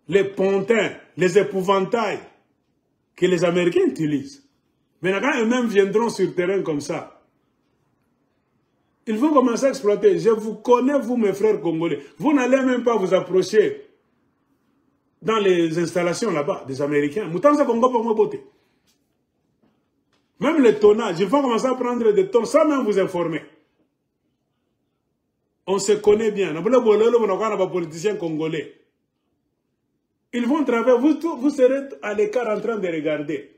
les pontins, les épouvantails que les Américains utilisent. Maintenant, quand eux-mêmes viendront sur le terrain comme ça, ils vont commencer à exploiter. Je vous connais, vous, mes frères congolais. Vous n'allez même pas vous approcher dans les installations là-bas des Américains. Même les tonnages, ils vont commencer à prendre des tonnes sans même vous informer. On se connaît bien. Les politiciens congolais. Ils vont travailler. Vous serez à l'écart en train de regarder.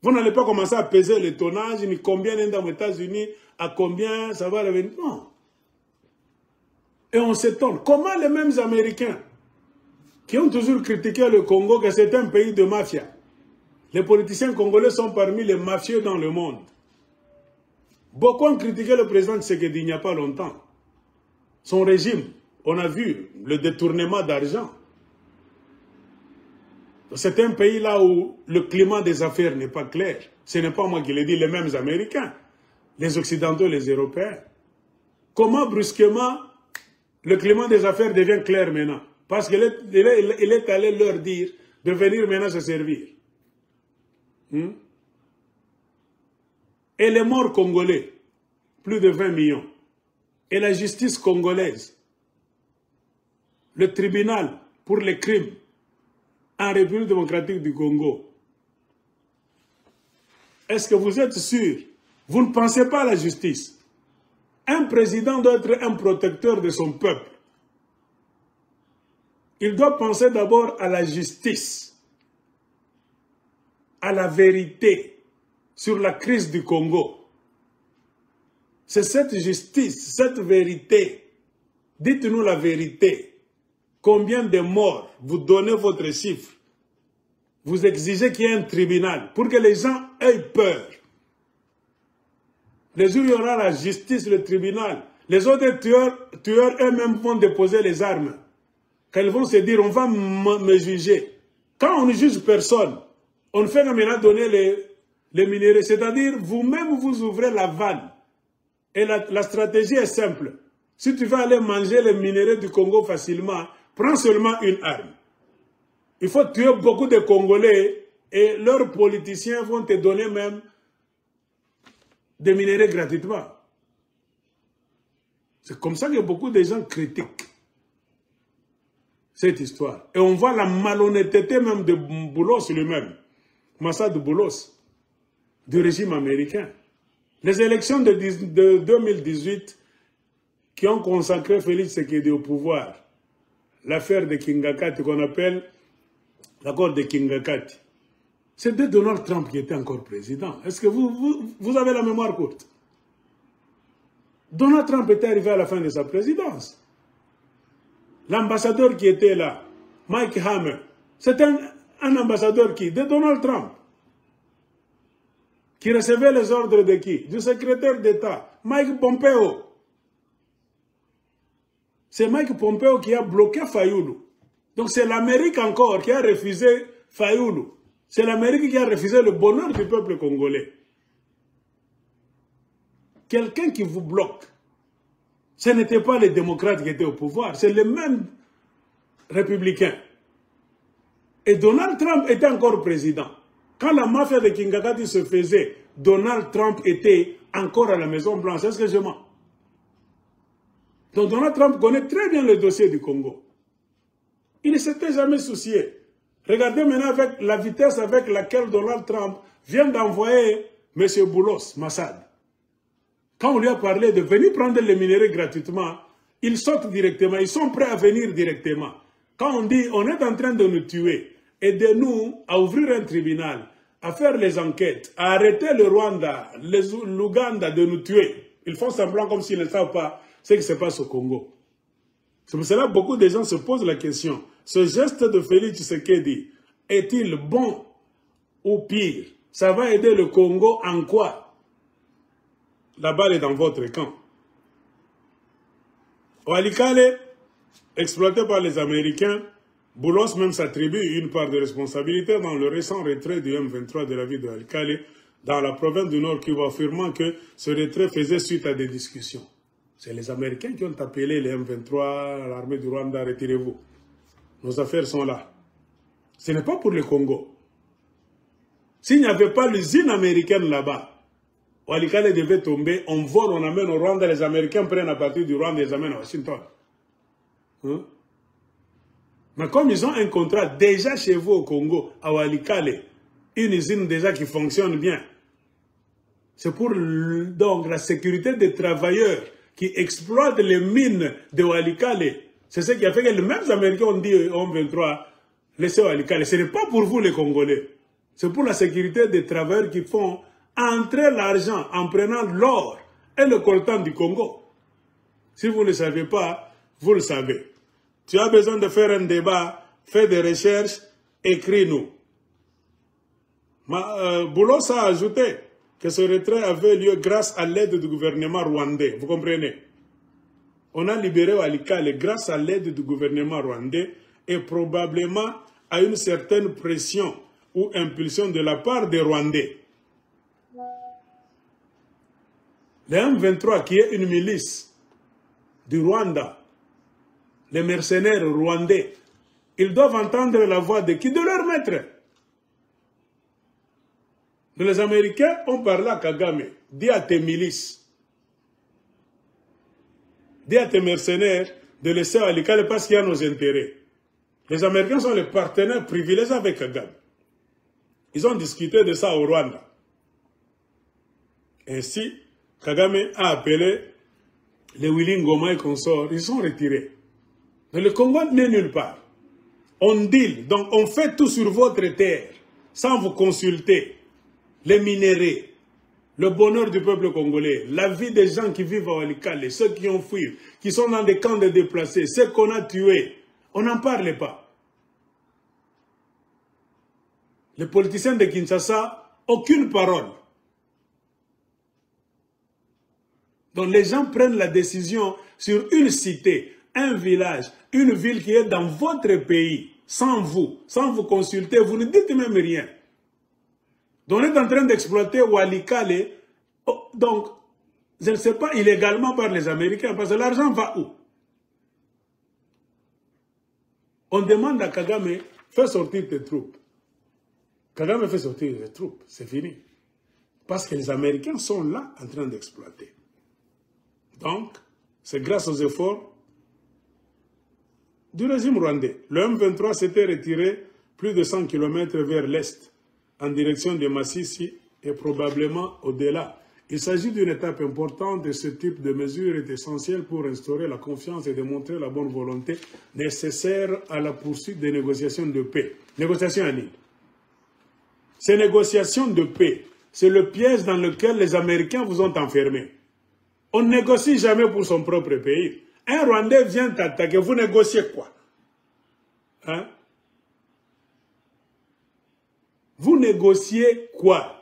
Vous n'allez pas commencer à peser le tonnage, ni combien est dans les États-Unis, à combien ça va revenir. Non. Et on s'étonne. Comment les mêmes Américains, qui ont toujours critiqué le Congo, que c'est un pays de mafia, les politiciens congolais sont parmi les mafieux dans le monde. Beaucoup ont critiqué le président Tshisekedi il n'y a pas longtemps. Son régime, on a vu le détournement d'argent. C'est un pays là où le climat des affaires n'est pas clair. Ce n'est pas moi qui l'ai dit, les mêmes Américains, les Occidentaux, les Européens. Comment brusquement le climat des affaires devient clair maintenant? Parce qu'il est allé leur dire de venir maintenant se servir. Et les morts congolais, plus de 20 millions. Et la justice congolaise, le tribunal pour les crimes en République démocratique du Congo. Est-ce que vous êtes sûr? Vous ne pensez pas à la justice. Un président doit être un protecteur de son peuple. Il doit penser d'abord à la justice, à la vérité sur la crise du Congo. C'est cette justice, cette vérité. Dites-nous la vérité. Combien de morts? Vous donnez votre chiffre. Vous exigez qu'il y ait un tribunal pour que les gens aient peur. Les jours où il y aura la justice, le tribunal, les autres tueurs eux-mêmes vont déposer les armes. Quand ils vont se dire, on va me juger. Quand on ne juge personne, on ne fait que maintenant donner les minéraux. C'est-à-dire, vous-même, vous ouvrez la vanne. Et la stratégie est simple. Si tu veux aller manger les minéraux du Congo facilement, prends seulement une arme. Il faut tuer beaucoup de Congolais et leurs politiciens vont te donner même des minéraux gratuitement. C'est comme ça que beaucoup de gens critiquent cette histoire. Et on voit la malhonnêteté même de Boulos lui-même, Massad Boulos, du régime américain. Les élections de 2018, qui ont consacré Félix Tshisekedi au pouvoir. L'affaire de Kingakati qu'on appelle l'accord de Kingakati. C'était Donald Trump qui était encore président. Est-ce que vous avez la mémoire courte? Donald Trump était arrivé à la fin de sa présidence. L'ambassadeur qui était là, Mike Hammer, c'était un ambassadeur qui? De Donald Trump. Qui recevait les ordres de qui? Du secrétaire d'État, Mike Pompeo. C'est Mike Pompeo qui a bloqué Fayoulou. Donc c'est l'Amérique encore qui a refusé Fayoulou. C'est l'Amérique qui a refusé le bonheur du peuple congolais. Quelqu'un qui vous bloque, ce n'était pas les démocrates qui étaient au pouvoir, c'est les mêmes républicains. Et Donald Trump était encore président. Quand la mafia de Kingakati se faisait, Donald Trump était encore à la Maison Blanche. Est-ce que je mens? Donc Donald Trump connaît très bien le dossier du Congo. Il ne s'était jamais soucié. Regardez maintenant avec la vitesse avec laquelle Donald Trump vient d'envoyer M. Boulos, Massad. Quand on lui a parlé de venir prendre les minéraux gratuitement, ils sortent directement, ils sont prêts à venir directement. Quand on dit on est en train de nous tuer, aidez-nous à ouvrir un tribunal, à faire les enquêtes, à arrêter le Rwanda, l'Ouganda de nous tuer. Ils font semblant comme s'ils ne savent pas ce qui se passe au Congo. C'est pour cela que beaucoup de gens se posent la question. Ce geste de Félix Tshisekedi, est-il bon ou pire? Ça va aider le Congo en quoi? La balle est dans votre camp. Walikale, exploité par les Américains, Boulos même s'attribue une part de responsabilité dans le récent retrait du M23 de la ville de Walikale dans la province du Nord Kivu, affirmant que ce retrait faisait suite à des discussions. C'est les Américains qui ont appelé les M23, l'armée du Rwanda, retirez-vous. Nos affaires sont là. Ce n'est pas pour le Congo. S'il n'y avait pas l'usine américaine là-bas, Walikale devait tomber, on vole, on amène au Rwanda, les Américains prennent à partir du Rwanda et les amènent à Washington. Hein? Mais comme ils ont un contrat déjà chez vous au Congo, à Walikale, une usine déjà qui fonctionne bien, c'est pour donc la sécurité des travailleurs qui exploitent les mines de Walikale. C'est ce qui a fait que les mêmes Américains ont dit en 23, laissez Walikale. Ce n'est pas pour vous les Congolais. C'est pour la sécurité des travailleurs qui font entrer l'argent en prenant l'or et le coltan du Congo. Si vous ne le savez pas, vous le savez. Tu as besoin de faire un débat, fais des recherches, écris-nous. Boulos a ajouté que ce retrait avait lieu grâce à l'aide du gouvernement rwandais. Vous comprenez? On a libéré Walikale grâce à l'aide du gouvernement rwandais et probablement à une certaine pression ou impulsion de la part des Rwandais. Le M23, qui est une milice du Rwanda, les mercenaires rwandais, ils doivent entendre la voix de qui? De leur maître. Les Américains ont parlé à Kagame, dis à tes milices, dis à tes mercenaires de laisser Walikale parce qu'il y a nos intérêts. Les Américains sont les partenaires privilégiés avec Kagame. Ils ont discuté de ça au Rwanda. Ainsi, Kagame a appelé les Willy Ngoma et consorts, ils sont retirés. Mais le Congo n'est nulle part. On deal, donc on fait tout sur votre terre, sans vous consulter. Les minéraux, le bonheur du peuple congolais, la vie des gens qui vivent à Walikale, ceux qui ont fui, qui sont dans des camps de déplacés, ceux qu'on a tués, on n'en parle pas. Les politiciens de Kinshasa, aucune parole. Donc les gens prennent la décision sur une cité, un village, une ville qui est dans votre pays, sans vous consulter, vous ne dites même rien. Donc on est en train d'exploiter Walikale, donc je ne sais pas, illégalement par les Américains, parce que l'argent va où? On demande à Kagame, fais sortir tes troupes. Kagame fait sortir les troupes, c'est fini. Parce que les Américains sont là en train d'exploiter. Donc, c'est grâce aux efforts du régime rwandais. Le M23 s'était retiré plus de 100 km vers l'est, en direction de Massissi et probablement au-delà. Il s'agit d'une étape importante et ce type de mesure est essentiel pour instaurer la confiance et démontrer la bonne volonté nécessaire à la poursuite des négociations de paix. Négociations à Nîmes. Ces négociations de paix, c'est le piège dans lequel les Américains vous ont enfermé. On ne négocie jamais pour son propre pays. Un Rwandais vient t'attaquer, vous négociez quoi? Hein? Vous négociez quoi?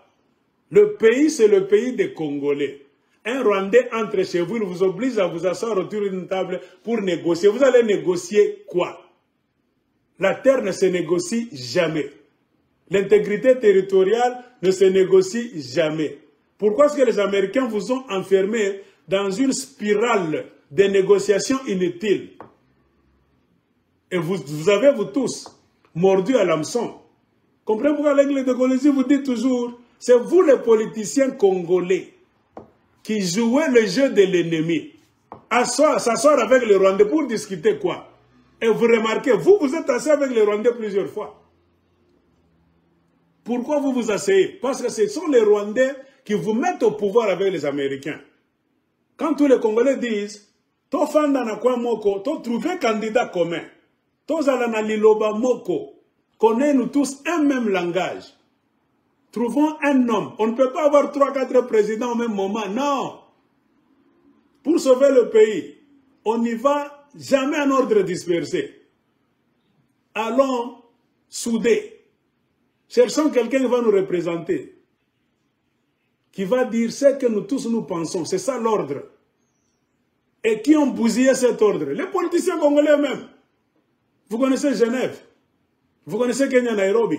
Le pays, c'est le pays des Congolais. Un Rwandais entre chez vous, il vous oblige à vous asseoir autour d'une table pour négocier. Vous allez négocier quoi? La terre ne se négocie jamais. L'intégrité territoriale ne se négocie jamais. Pourquoi est-ce que les Américains vous ont enfermé dans une spirale de négociations inutiles? Et vous avez, vous tous, mordu à l'hameçon. Comprenez pourquoi l'Église de Colonie vous dit toujours, c'est vous les politiciens congolais qui jouez le jeu de l'ennemi. S'asseoir avec les Rwandais pour discuter quoi? Et vous remarquez, vous êtes assis avec les Rwandais plusieurs fois. Pourquoi vous vous asseyez? Parce que ce sont les Rwandais qui vous mettent au pouvoir avec les Américains. Quand tous les Congolais disent, to fanda na kwa moko, to trouver candidat commun, to zalana liloba moko, connaissons-nous tous un même langage. Trouvons un homme. On ne peut pas avoir 3-4 présidents au même moment. Non. Pour sauver le pays, on n'y va jamais en ordre dispersé. Allons souder. Cherchons quelqu'un qui va nous représenter. Qui va dire ce que nous tous nous pensons. C'est ça l'ordre. Et qui ont bousillé cet ordre? Les politiciens congolais eux-mêmes. Vous connaissez Genève. Vous connaissez Kenya, Nairobi.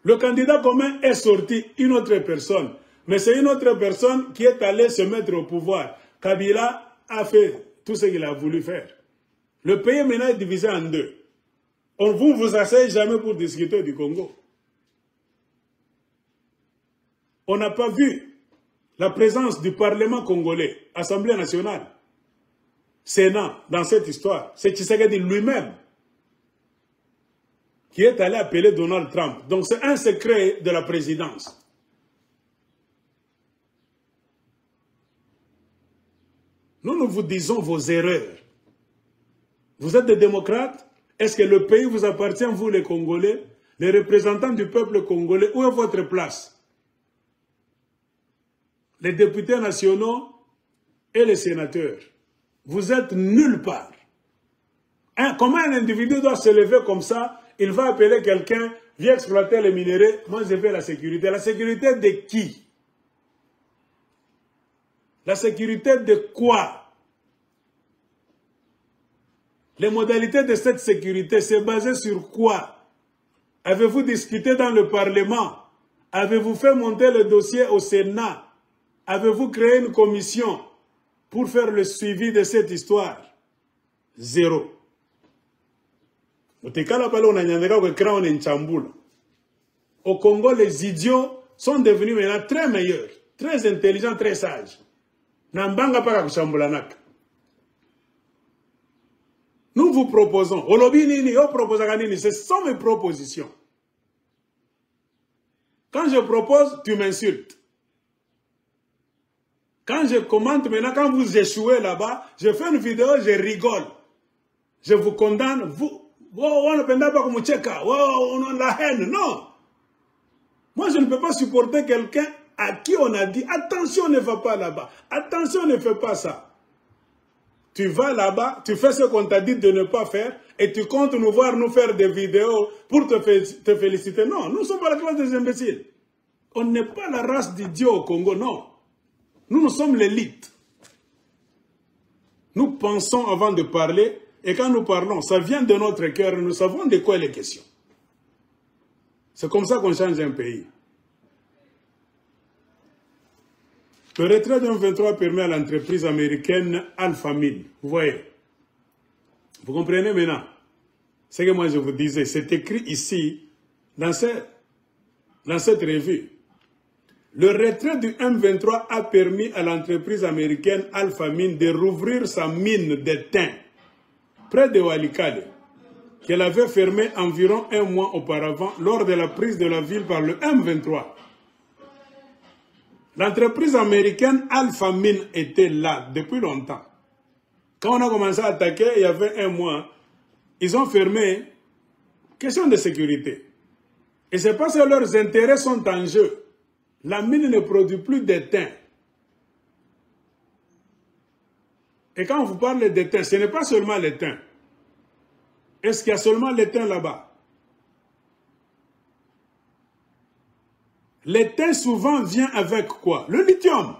Le candidat commun est sorti, une autre personne. Mais c'est une autre personne qui est allée se mettre au pouvoir. Kabila a fait tout ce qu'il a voulu faire. Le pays maintenant est divisé en deux. Vous ne vous asseyez jamais pour discuter du Congo. On n'a pas vu la présence du Parlement congolais, Assemblée nationale, Sénat, dans cette histoire. C'est Tshisekedi lui-même qui est allé appeler Donald Trump. Donc c'est un secret de la présidence. Nous vous disons vos erreurs. Vous êtes des démocrates? Est-ce que le pays vous appartient, vous les Congolais, les représentants du peuple congolais? Où est votre place? Les députés nationaux et les sénateurs. Vous êtes nulle part. Comment un individu doit se lever comme ça? Il va appeler quelqu'un, viens exploiter les minéraux, moi je fais la sécurité. La sécurité de qui? La sécurité de quoi? Les modalités de cette sécurité, c'est basé sur quoi? Avez-vous discuté dans le Parlement? Avez-vous fait monter le dossier au Sénat? Avez-vous créé une commission pour faire le suivi de cette histoire? Zéro. Au Congo, les idiots sont devenus maintenant très meilleurs, très intelligents, très sages. Nous vous proposons, ce sont mes propositions. Quand je propose, tu m'insultes. Quand je commente maintenant, quand vous échouez là-bas, je fais une vidéo, je rigole. Je vous condamne, on ne peut pas comme Tcheka, on a la haine, non. Moi, je ne peux pas supporter quelqu'un à qui on a dit, attention, ne va pas là-bas, attention, ne fais pas ça. Tu vas là-bas, tu fais ce qu'on t'a dit de ne pas faire, et tu comptes nous voir nous faire des vidéos pour te féliciter. Non, nous ne sommes pas la classe des imbéciles. On n'est pas la race d'idiots au Congo, non. Nous sommes l'élite. Nous pensons avant de parler, et quand nous parlons, ça vient de notre cœur, nous savons de quoi il est question. C'est comme ça qu'on change un pays. Le retrait d'un 23 permet à l'entreprise américaine Alphamine. Vous voyez? Vous comprenez maintenant? Ce que moi je vous disais, c'est écrit ici, dans cette revue. Le retrait du M23 a permis à l'entreprise américaine Alphamine de rouvrir sa mine de thym près de Walikale, qu'elle avait fermée environ 1 mois auparavant lors de la prise de la ville par le M23. L'entreprise américaine Alpha Mine était là depuis longtemps. Quand on a commencé à attaquer, il y avait un mois, ils ont fermé. Question de sécurité. Et c'est parce que leurs intérêts sont en jeu. La mine ne produit plus d'étain. Et quand on vous parle d'étain, ce n'est pas seulement l'étain. Est-ce qu'il y a seulement l'étain là-bas? L'étain souvent vient avec quoi? Le lithium.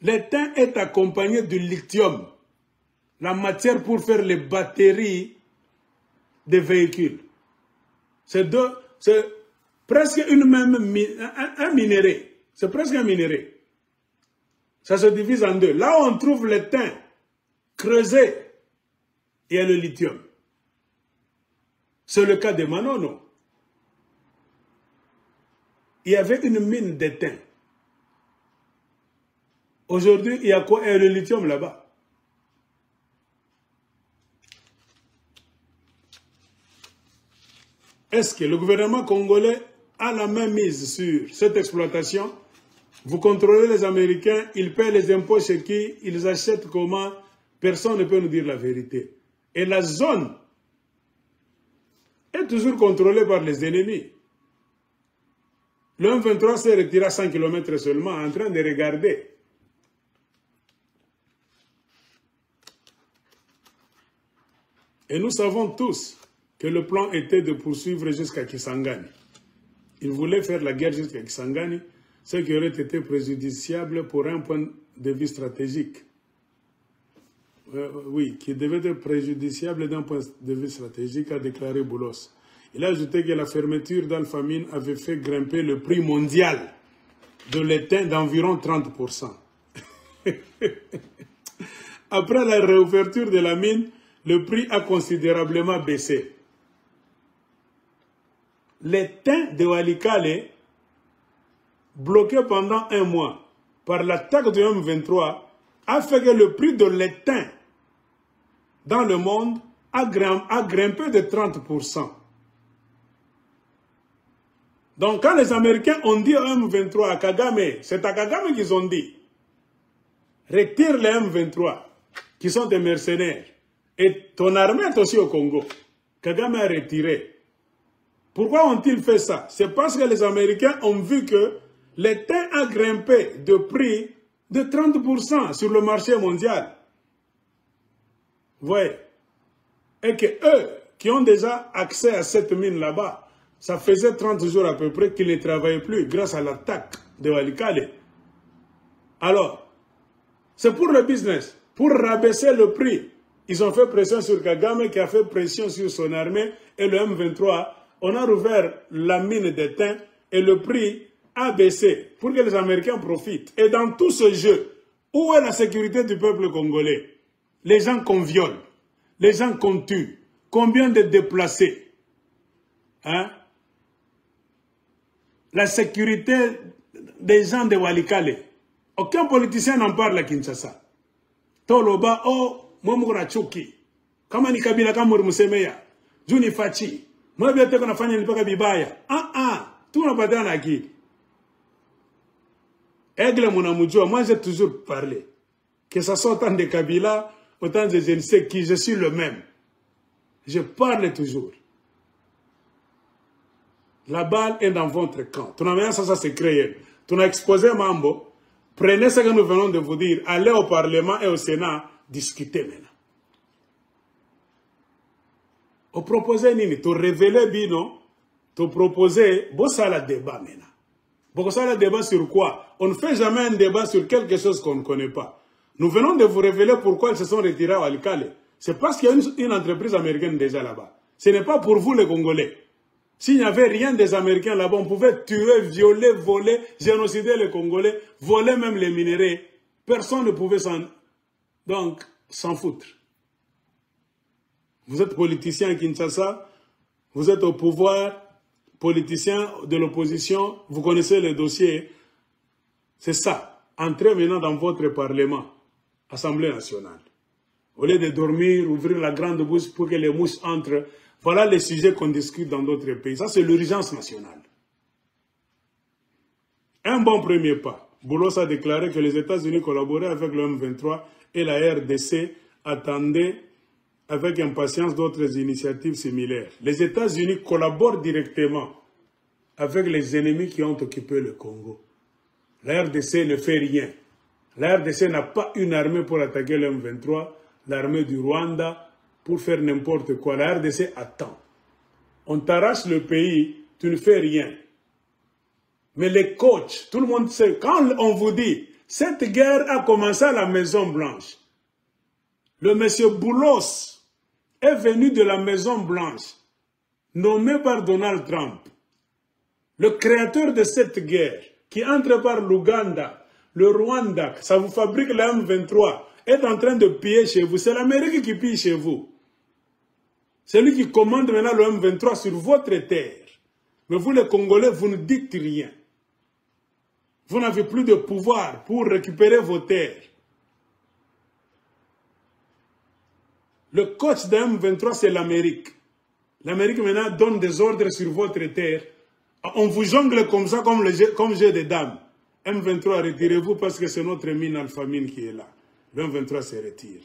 L'étain est accompagné du lithium, la matière pour faire les batteries des véhicules. C'est presque un minerai. C'est presque un minerai. Ça se divise en deux. Là où on trouve l'étain creusé, il y a le lithium. C'est le cas de Manono. Il y avait une mine d'étain. Aujourd'hui, il y a quoi? Il y a le lithium là-bas. Est-ce que le gouvernement congolais a la main mise sur cette exploitation? Vous contrôlez les Américains, ils paient les impôts chez qui, ils achètent comment? Personne ne peut nous dire la vérité. Et la zone est toujours contrôlée par les ennemis. Le M23 s'est retiré à 100 km seulement, en train de regarder. Et nous savons tous que le plan était de poursuivre jusqu'à Kisangani. Ils voulaient faire la guerre jusqu'à Kisangani, ce qui aurait été préjudiciable pour un point de vue stratégique. Oui, qui devait être préjudiciable d'un point de vue stratégique, a déclaré Boulos. Il a ajouté que la fermeture d'Alpha Mine avait fait grimper le prix mondial de l'étain d'environ 30%. Après la réouverture de la mine, le prix a considérablement baissé. L'étain de Walikale, bloqué pendant un mois par l'attaque du M23, a fait que le prix de l'étain dans le monde a grimpé de 30%. Donc quand les Américains ont dit au M23 à Kagame, c'est à Kagame qu'ils ont dit, retire les M23, qui sont des mercenaires, et ton armée est aussi au Congo. Kagame a retiré. Pourquoi ont-ils fait ça? C'est parce que les Américains ont vu que l'étain a grimpé de prix de 30% sur le marché mondial. Vous voyez? Et que eux, qui ont déjà accès à cette mine là-bas, ça faisait 30 jours à peu près qu'ils ne travaillaient plus grâce à l'attaque de Walikale. Alors, c'est pour le business, pour rabaisser le prix. Ils ont fait pression sur Kagame qui a fait pression sur son armée et le M23. On a rouvert la mine d'étain et le prix a baissé pour que les Américains profitent. Et dans tout ce jeu, où est la sécurité du peuple congolais? Les gens qu'on viole, les gens qu'on tue, combien de déplacés? Hein? La sécurité des gens de Walikale. Aucun politicien n'en parle à Kinshasa. Toloba, oh, Momura Chuki. Kama ni Kabila Kamur Musemeya. Juni Fachi. Moi, bien qu'on a fait une époque bibaya. Tout n'a pas été en acquis. Aigle Mounamoujoua, moi j'ai toujours parlé. Que ça soit autant de Kabila, autant de je ne sais qui, je suis le même. Je parle toujours. La balle est dans votre camp. Tu n'as ça c'est créé. Tu n'as exposé Mambo. Prenez ce que nous venons de vous dire. Allez au Parlement et au Sénat. Discutez maintenant. Au proposer Nini, tu révéler Bino, tu proposer, bossa la débat maintenant. Bossa la débat sur quoi? On ne fait jamais un débat sur quelque chose qu'on ne connaît pas. Nous venons de vous révéler pourquoi ils se sont retirés à Walikale. C'est parce qu'il y a une entreprise américaine déjà là-bas. Ce n'est pas pour vous les Congolais. S'il n'y avait rien des Américains là-bas, on pouvait tuer, violer, voler, génocider les Congolais, voler même les minéraux. Personne ne pouvait s'en foutre. Vous êtes politicien à Kinshasa, vous êtes au pouvoir, politicien de l'opposition, vous connaissez les dossiers. C'est ça. Entrez maintenant dans votre Parlement, Assemblée nationale. Au lieu de dormir, ouvrir la grande bouche pour que les mouches entrent, voilà les sujets qu'on discute dans d'autres pays. Ça, c'est l'urgence nationale. Un bon premier pas. Boulos a déclaré que les États-Unis collaboraient avec le M23 et la RDC attendaient avec impatience d'autres initiatives similaires. Les États-Unis collaborent directement avec les ennemis qui ont occupé le Congo. La RDC ne fait rien. La RDC n'a pas une armée pour attaquer le M23, l'armée du Rwanda pour faire n'importe quoi. La RDC attend. On t'arrache le pays, tu ne fais rien. Mais les coachs, tout le monde sait, quand on vous dit, cette guerre a commencé à la Maison Blanche. Le monsieur Boulos est venu de la Maison Blanche, nommé par Donald Trump. Le créateur de cette guerre, qui entre par l'Ouganda, le Rwanda, ça vous fabrique le M23, est en train de piller chez vous. C'est l'Amérique qui pille chez vous. C'est lui qui commande maintenant le M23 sur votre terre. Mais vous les Congolais, vous ne dites rien. Vous n'avez plus de pouvoir pour récupérer vos terres. Le coach de M23, c'est l'Amérique. L'Amérique maintenant donne des ordres sur votre terre. On vous jongle comme ça, comme jeu de dames. M23, retirez-vous parce que c'est notre mine alphamine qui est là. Le M23 se retire.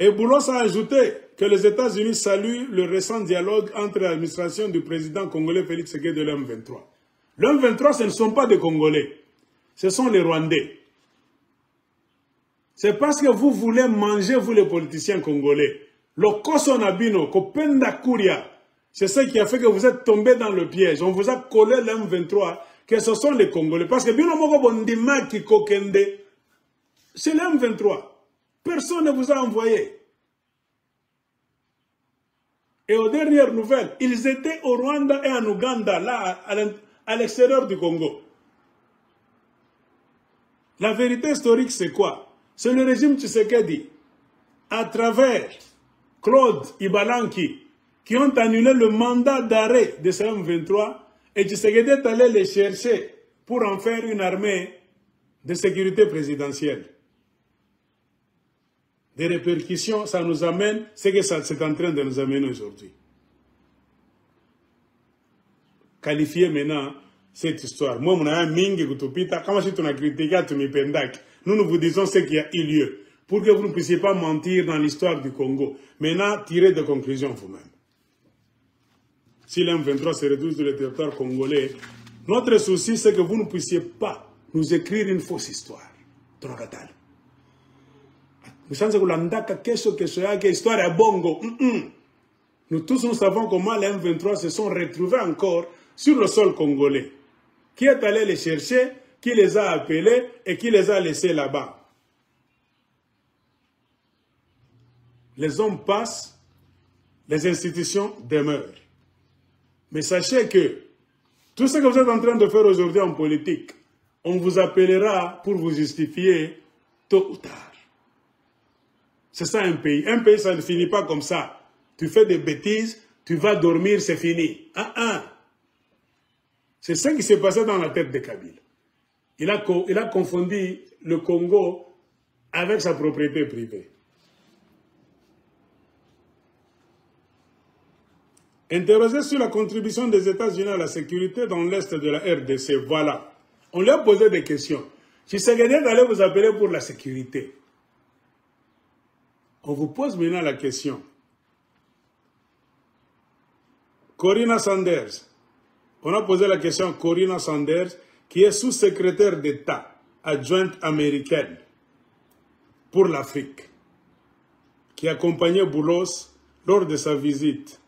Et Boulos a ajouté que les États-Unis saluent le récent dialogue entre l'administration du président congolais Félix Tshisekedi et le M23. Le M23, ce ne sont pas des Congolais. Ce sont les Rwandais. C'est parce que vous voulez manger, vous les politiciens congolais. Le Kosonabino, Kopenda Kouria, c'est ce qui a fait que vous êtes tombés dans le piège. On vous a collé le M23, que ce sont les Congolais. Parce que Bino Moko Bondima qui Kokende, c'est le M23. Personne ne vous a envoyé. Et aux dernières nouvelles, ils étaient au Rwanda et en Ouganda, là, à l'extérieur du Congo. La vérité historique, c'est quoi? C'est le régime Tshisekedi, à travers Claude Ibalanki, qui ont annulé le mandat d'arrêt de ce M23, et Tshisekedi est allé les chercher pour en faire une armée de sécurité présidentielle. Des répercussions, ça nous amène, c'est que c'est en train de nous amener aujourd'hui. Qualifier maintenant cette histoire. Moi, mon ami Mingi Kutupita, comment si tu as critiqué à Tumipendak, nous vous disons ce qui a eu lieu, pour que vous ne puissiez pas mentir dans l'histoire du Congo. Maintenant, tirez des conclusions vous-même. Si l'M23 se retrouve sur le territoire congolais, notre souci, c'est que vous ne puissiez pas nous écrire une fausse histoire. Tronagatale. Nous tous, nous savons comment les M23 se sont retrouvés encore sur le sol congolais. Qui est allé les chercher, qui les a appelés et qui les a laissés là-bas. Les hommes passent, les institutions demeurent. Mais sachez que tout ce que vous êtes en train de faire aujourd'hui en politique, on vous appellera pour vous justifier tôt ou tard. C'est ça un pays. Un pays, ça ne finit pas comme ça. Tu fais des bêtises, tu vas dormir, c'est fini. C'est ça qui s'est passé dans la tête de Kabila. Il a confondu le Congo avec sa propriété privée. Interrogé sur la contribution des États-Unis à la sécurité dans l'Est de la RDC, voilà. On lui a posé des questions. Tshisekedi allait vous appeler pour la sécurité. On vous pose maintenant la question. Corina Sanders. On a posé la question à Corina Sanders, qui est sous-secrétaire d'État adjointe américaine pour l'Afrique, qui accompagnait Boulos lors de sa visite.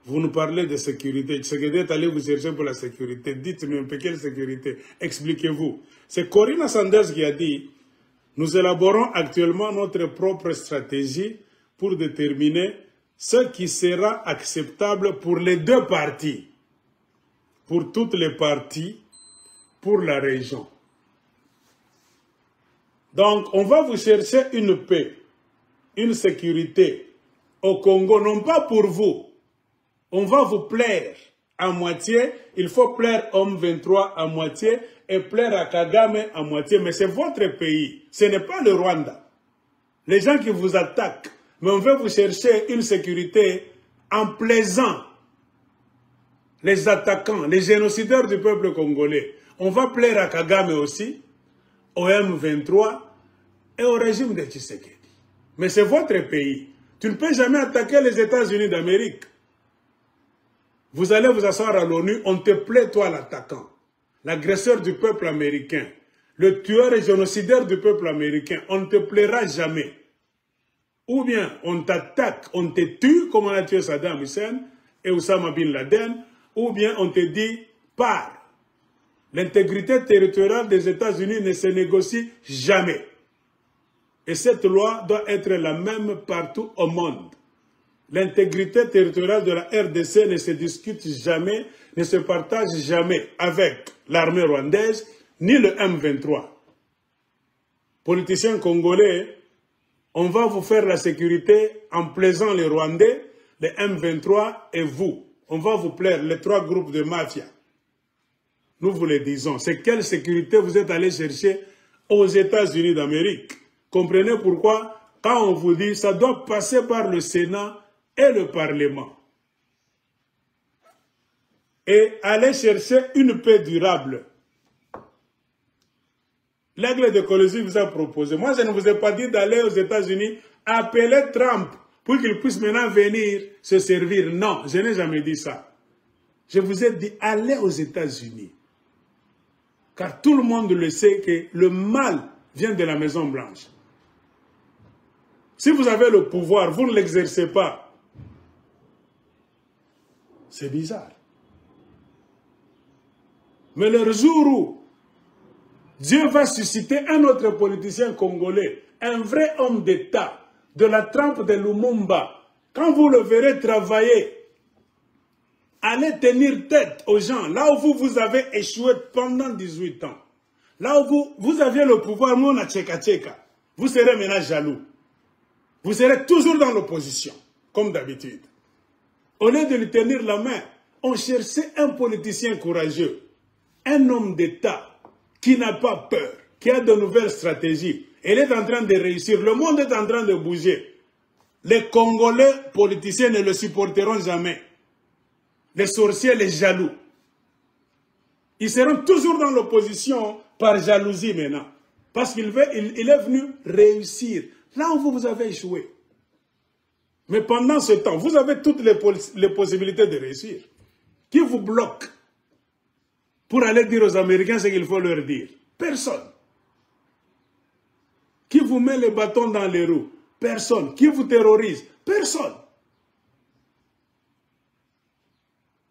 Vous nous parlez de sécurité. Tshisekedi est allé vous chercher pour la sécurité. Dites-nous un peu quelle sécurité. Expliquez-vous. C'est Corina Sanders qui a dit: nous élaborons actuellement notre propre stratégie pour déterminer ce qui sera acceptable pour les deux parties, pour toutes les parties, pour la région. Donc, on va vous chercher une paix, une sécurité au Congo, non pas pour vous. On va vous plaire à moitié, il faut plaire homme 23 à moitié et plaire à Kagame à moitié, mais c'est votre pays, ce n'est pas le Rwanda. Les gens qui vous attaquent, mais on veut vous chercher une sécurité en plaisant. les attaquants, les génocidaires du peuple congolais. On va plaire à Kagame aussi, au M23 et au régime de Tshisekedi. Mais c'est votre pays. Tu ne peux jamais attaquer les États-Unis d'Amérique. Vous allez vous asseoir à l'ONU, on te plaît, toi, l'attaquant, l'agresseur du peuple américain, le tueur et génocidaire du peuple américain. On ne te plaira jamais. Ou bien on t'attaque, on te tue, comme on a tué Saddam Hussein et Oussama Bin Laden, ou bien on te dit, pars. L'intégrité territoriale des États-Unis ne se négocie jamais. Et cette loi doit être la même partout au monde. L'intégrité territoriale de la RDC ne se discute jamais, ne se partage jamais avec l'armée rwandaise, ni le M23. Politiciens congolais, on va vous faire la sécurité en plaisant les Rwandais, les M23 et vous. On va vous plaire, les trois groupes de mafia. Nous vous le disons. C'est quelle sécurité vous êtes allé chercher aux États-Unis d'Amérique? Comprenez pourquoi, quand on vous dit, ça doit passer par le Sénat et le Parlement. Et aller chercher une paix durable. L'aigle de Colosie vous a proposé. Moi, je ne vous ai pas dit d'aller aux États-Unis, appeler Trump pour qu'il puisse maintenant venir se servir. Non, je n'ai jamais dit ça. Je vous ai dit, allez aux États-Unis. Car tout le monde le sait que le mal vient de la Maison Blanche. Si vous avez le pouvoir, vous ne l'exercez pas. C'est bizarre. Mais le jour où Dieu va susciter un autre politicien congolais, un vrai homme d'État, de la trempe de Lumumba, quand vous le verrez travailler, allez tenir tête aux gens, là où vous avez échoué pendant 18 ans, là où vous aviez le pouvoir, nous on a tcheka, vous serez maintenant jaloux. Vous serez toujours dans l'opposition, comme d'habitude. Au lieu de lui tenir la main, on cherchait un politicien courageux, un homme d'État qui n'a pas peur, qui a de nouvelles stratégies. Elle est en train de réussir, le monde est en train de bouger. Les Congolais politiciens ne le supporteront jamais. Les sorciers, les jaloux. Ils seront toujours dans l'opposition par jalousie maintenant. Parce qu'il est venu réussir. Là où vous avez échoué. Mais pendant ce temps, vous avez toutes les possibilités de réussir. Qui vous bloque pour aller dire aux Américains ce qu'il faut leur dire? Personne. Qui vous met les bâtons dans les roues? Personne. Qui vous terrorise? Personne.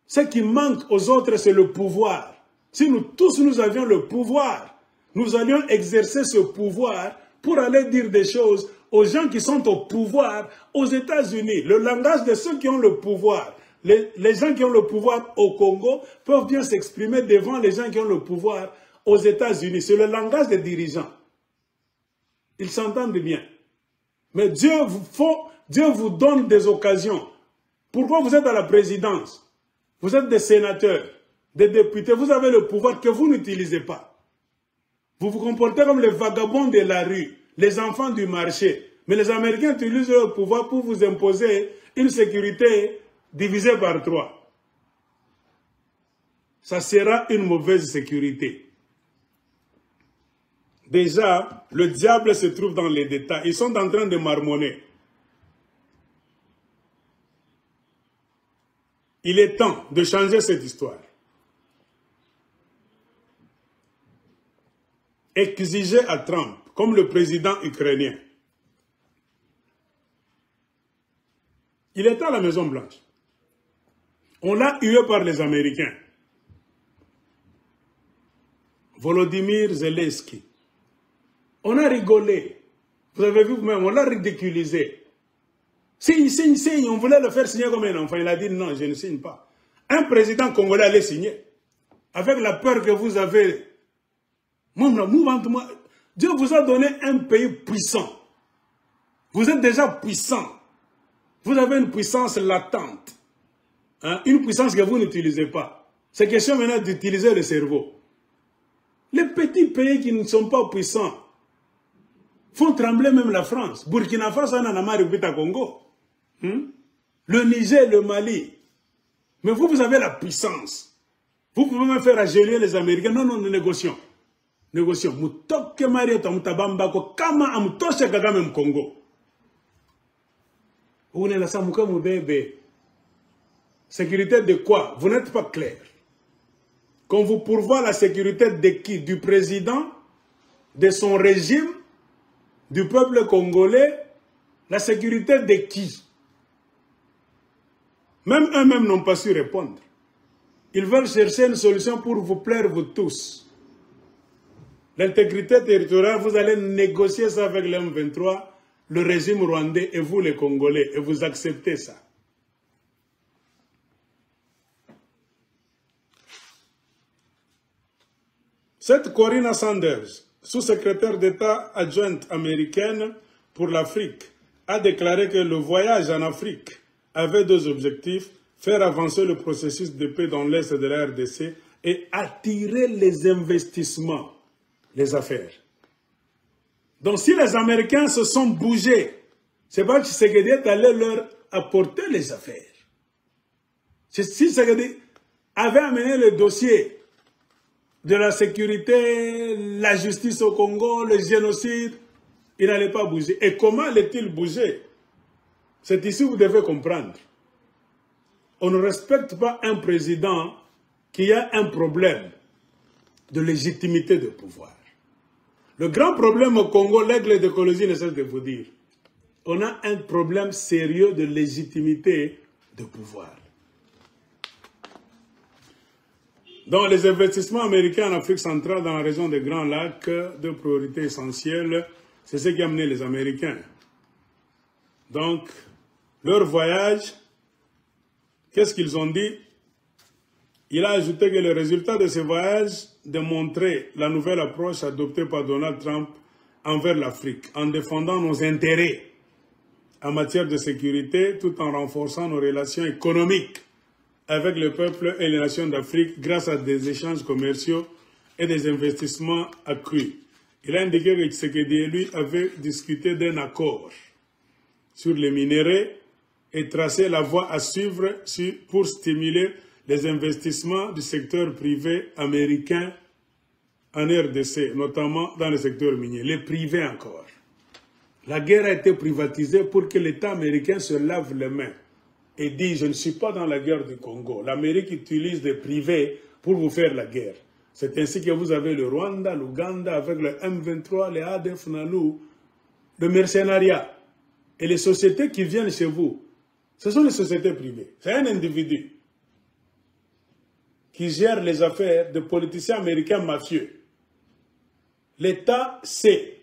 Ce qui manque aux autres, c'est le pouvoir. Si nous tous nous avions le pouvoir, nous allions exercer ce pouvoir pour aller dire des choses aux gens qui sont au pouvoir aux États-Unis. Le langage de ceux qui ont le pouvoir. Les gens qui ont le pouvoir au Congo peuvent bien s'exprimer devant les gens qui ont le pouvoir aux États-Unis. C'est le langage des dirigeants. Ils s'entendent bien. Mais Dieu vous donne des occasions. Pourquoi vous êtes à la présidence? Vous êtes des sénateurs, des députés. Vous avez le pouvoir que vous n'utilisez pas. Vous vous comportez comme les vagabonds de la rue, les enfants du marché. Mais les Américains utilisent leur pouvoir pour vous imposer une sécurité divisée par 3. Ça sera une mauvaise sécurité. Déjà, le diable se trouve dans les détails. Ils sont en train de marmonner. Il est temps de changer cette histoire. Exiger à Trump, comme le président ukrainien. Il était à la Maison Blanche. On l'a hué par les Américains. Volodymyr Zelensky. On a rigolé. Vous avez vu vous-même, on l'a ridiculisé. Signe, on voulait le faire signer comme un enfant. Il a dit non, je ne signe pas. Un président congolais allait signer. Avec la peur que vous avez. Dieu vous a donné un pays puissant. Vous êtes déjà puissant. Vous avez une puissance latente. Hein? Une puissance que vous n'utilisez pas. C'est question maintenant d'utiliser le cerveau. Les petits pays qui ne sont pas puissants font trembler même la France. Burkina Faso, on en a marre de Congo. Le Niger, le Mali. Mais vous, vous avez la puissance. Vous pouvez même faire agir les Américains. Non, non, nous négocions. Négocions. Mutoke Marieta Mutabambako Kama Amutoshe Kagame Mkongo. Vous n'êtes pas mon bébé. Sécurité de quoi? Vous n'êtes pas clair. Qu'on vous pourvoit la sécurité de qui? Du président, de son régime, du peuple congolais. La sécurité de qui? Même eux-mêmes n'ont pas su répondre. Ils veulent chercher une solution pour vous plaire, vous tous. L'intégrité territoriale, vous allez négocier ça avec le M23, le régime rwandais et vous les Congolais, et vous acceptez ça. Cette Corinna Sanders, sous-secrétaire d'État adjointe américaine pour l'Afrique, a déclaré que le voyage en Afrique avait deux objectifs: faire avancer le processus de paix dans l'Est de la RDC et attirer les investissements, les affaires. Donc si les Américains se sont bougés, c'est pas que Tshisekedi est allé leur apporter les affaires. Si Tshisekedi avait amené le dossier de la sécurité, la justice au Congo, le génocide, il n'allait pas bouger. Et comment allait-il bouger? C'est ici que vous devez comprendre. On ne respecte pas un président qui a un problème de légitimité de pouvoir. Le grand problème au Congo, l'aigle d'écologie ne cesse de vous dire, on a un problème sérieux de légitimité de pouvoir. Donc les investissements américains en Afrique centrale dans la région des Grands Lacs, de priorité essentielle, c'est ce qui a amené les Américains. Donc, leur voyage, qu'est-ce qu'ils ont dit? Il a ajouté que le résultat de ce voyage démontrait la nouvelle approche adoptée par Donald Trump envers l'Afrique, en défendant nos intérêts en matière de sécurité, tout en renforçant nos relations économiques avec le peuple et les nations d'Afrique grâce à des échanges commerciaux et des investissements accrus. Il a indiqué que Tshisekedi et lui avaient discuté d'un accord sur les minéraux et tracé la voie à suivre pour stimuler les investissements du secteur privé américain en RDC, notamment dans le secteur minier. Les privés encore. La guerre a été privatisée pour que l'État américain se lave les mains et dit « Je ne suis pas dans la guerre du Congo ». L'Amérique utilise des privés pour vous faire la guerre. C'est ainsi que vous avez le Rwanda, l'Ouganda, avec le M23, les ADF, NALU, le mercenariat. Et les sociétés qui viennent chez vous, ce sont les sociétés privées. C'est un individu qui gère les affaires de politiciens américains mafieux. L'État sait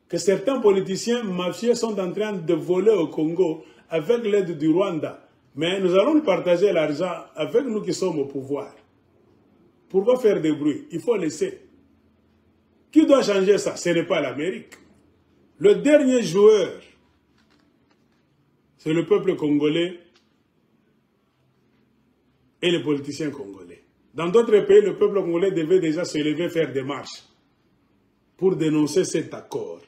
que certains politiciens mafieux sont en train de voler au Congo avec l'aide du Rwanda. Mais nous allons partager l'argent avec nous qui sommes au pouvoir. Pourquoi faire des bruits? Il faut laisser. Qui doit changer ça? Ce n'est pas l'Amérique. Le dernier joueur, c'est le peuple congolais et les politiciens congolais. Dans d'autres pays, le peuple congolais devait déjà se lever, faire des marches pour dénoncer cet accord,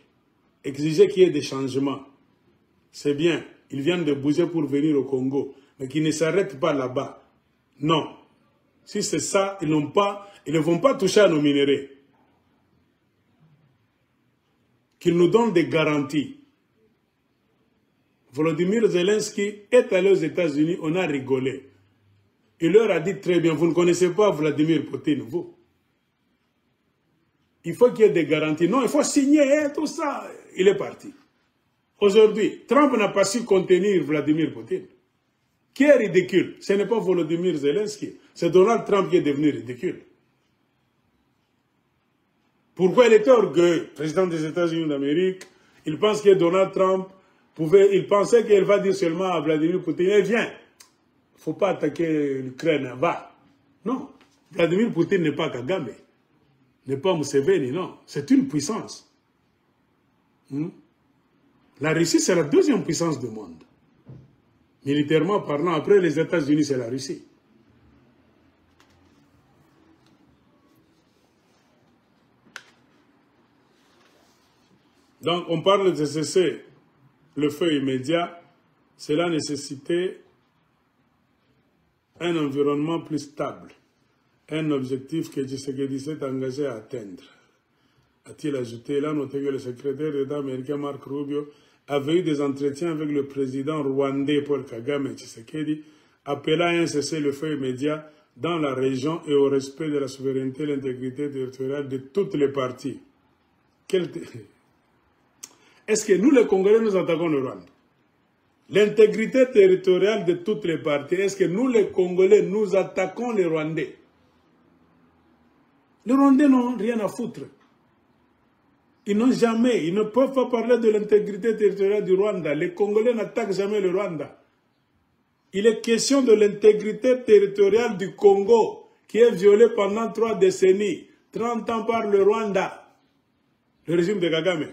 exiger qu'il y ait des changements. C'est bien, ils viennent de bouger pour venir au Congo, mais qu'ils ne s'arrêtent pas là-bas. Non. Si c'est ça, ils ne vont pas toucher à nos minéraux. Qu'ils nous donnent des garanties. Volodymyr Zelensky est allé aux États-Unis, on a rigolé. Il leur a dit très bien, vous ne connaissez pas Vladimir Poutine, vous. Il faut qu'il y ait des garanties. Non, il faut signer tout ça. Il est parti. Aujourd'hui, Trump n'a pas su contenir Vladimir Poutine. Qui est ridicule? Ce n'est pas Volodymyr Zelensky. C'est Donald Trump qui est devenu ridicule. Pourquoi il était orgueilleux? Président des États-Unis d'Amérique, il pense que Donald Trump il pensait qu'il va dire seulement à Vladimir Poutine, eh, viens, il ne faut pas attaquer l'Ukraine, va. Non, Vladimir Poutine n'est pas Kagame, n'est pas Museveni, non. C'est une puissance. La Russie, c'est la deuxième puissance du monde. Militairement parlant, après les États-Unis, c'est la Russie. Donc, on parle de cesser le feu immédiat. Cela nécessitait un environnement plus stable, un objectif que Tshisekedi s'est engagé à atteindre. A-t-il ajouté? Il a noté que le secrétaire d'État américain Marco Rubio avait eu des entretiens avec le président rwandais Paul Kagame Tshisekedi, appelant à un cessez-le-feu immédiat dans la région et au respect de la souveraineté et l'intégrité territoriale de toutes les parties. Est-ce que nous, les Congolais, nous attaquons le Rwanda? L'intégrité territoriale de toutes les parties, est-ce que nous, les Congolais, nous attaquons les Rwandais? Les Rwandais n'ont rien à foutre. Ils ne peuvent pas parler de l'intégrité territoriale du Rwanda. Les Congolais n'attaquent jamais le Rwanda. Il est question de l'intégrité territoriale du Congo, qui est violée pendant 3 décennies, 30 ans par le Rwanda, le régime de Kagame.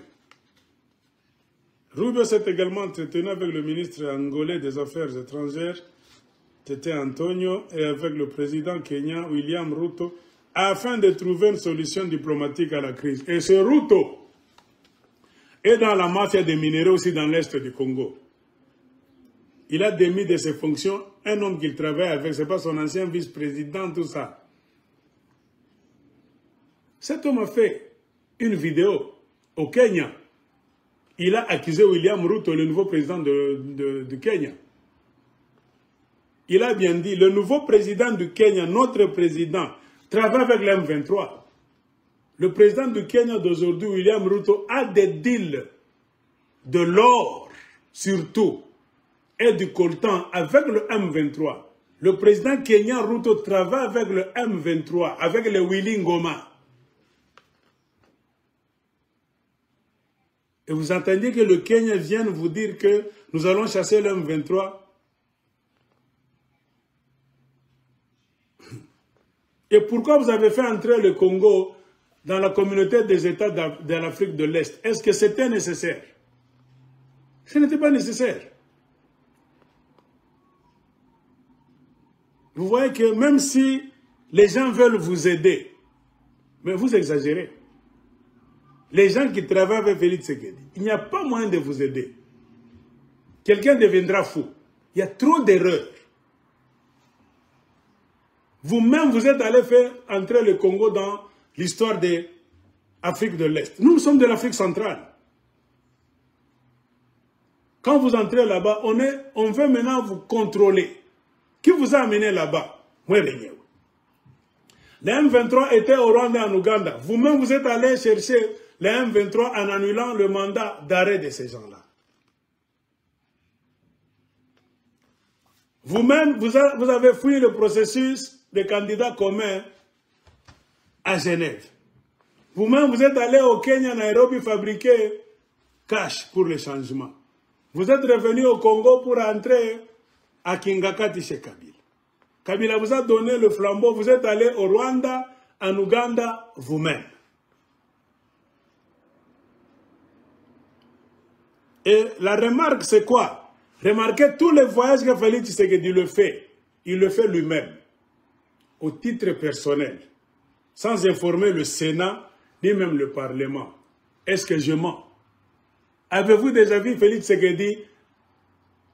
Rubio s'est également entretenu avec le ministre angolais des Affaires étrangères, Tete Antonio, et avec le président kenyan William Ruto, afin de trouver une solution diplomatique à la crise. Et ce Ruto est dans la mafia des minéraux aussi dans l'est du Congo. Il a démis de ses fonctions un homme qu'il travaille avec, ce n'est pas son ancien vice-président, tout ça. Cet homme a fait une vidéo au Kenya. Il a accusé William Ruto, le nouveau président du Kenya. Il a bien dit, le nouveau président du Kenya, notre président, travaille avec l'M23. Le président du Kenya d'aujourd'hui, William Ruto, a des deals de l'or, surtout, et du coltan avec le M23. Le président kenyan Ruto travaille avec le M23, avec le Willy Ngoma. Et vous entendez que le Kenya vient vous dire que nous allons chasser le M23. Et pourquoi vous avez fait entrer le Congo dans la communauté des États de l'Afrique de l'Est? Est-ce que c'était nécessaire? Ce n'était pas nécessaire. Vous voyez que même si les gens veulent vous aider, mais vous exagérez. Les gens qui travaillent avec Félix Tshisekedi, il n'y a pas moyen de vous aider. Quelqu'un deviendra fou. Il y a trop d'erreurs. Vous-même, vous êtes allé faire entrer le Congo dans l'histoire de l'Afrique de l'Est. Nous sommes de l'Afrique centrale. Quand vous entrez là-bas, on veut maintenant vous contrôler. Qui vous a amené là-bas? Moi, les M23 étaient au Rwanda et en Ouganda. Vous-même, vous êtes allé chercher les M23 en annulant le mandat d'arrêt de ces gens-là. Vous-même, vous avez fouillé le processus des candidats communs à Genève. Vous-même, vous êtes allé au Kenya, Nairobi, fabriquer cash pour le changement. Vous êtes revenu au Congo pour entrer à Kingakati chez Kabila. Kabila vous a donné le flambeau, vous êtes allé au Rwanda, en Ouganda, vous-même. Et la remarque, c'est quoi? Remarquez tous les voyages que Félix Tshisekedi le fait. Il le fait lui-même, au titre personnel, sans informer le Sénat, ni même le Parlement. Est-ce que je mens? Avez-vous déjà vu Félix Tshisekedi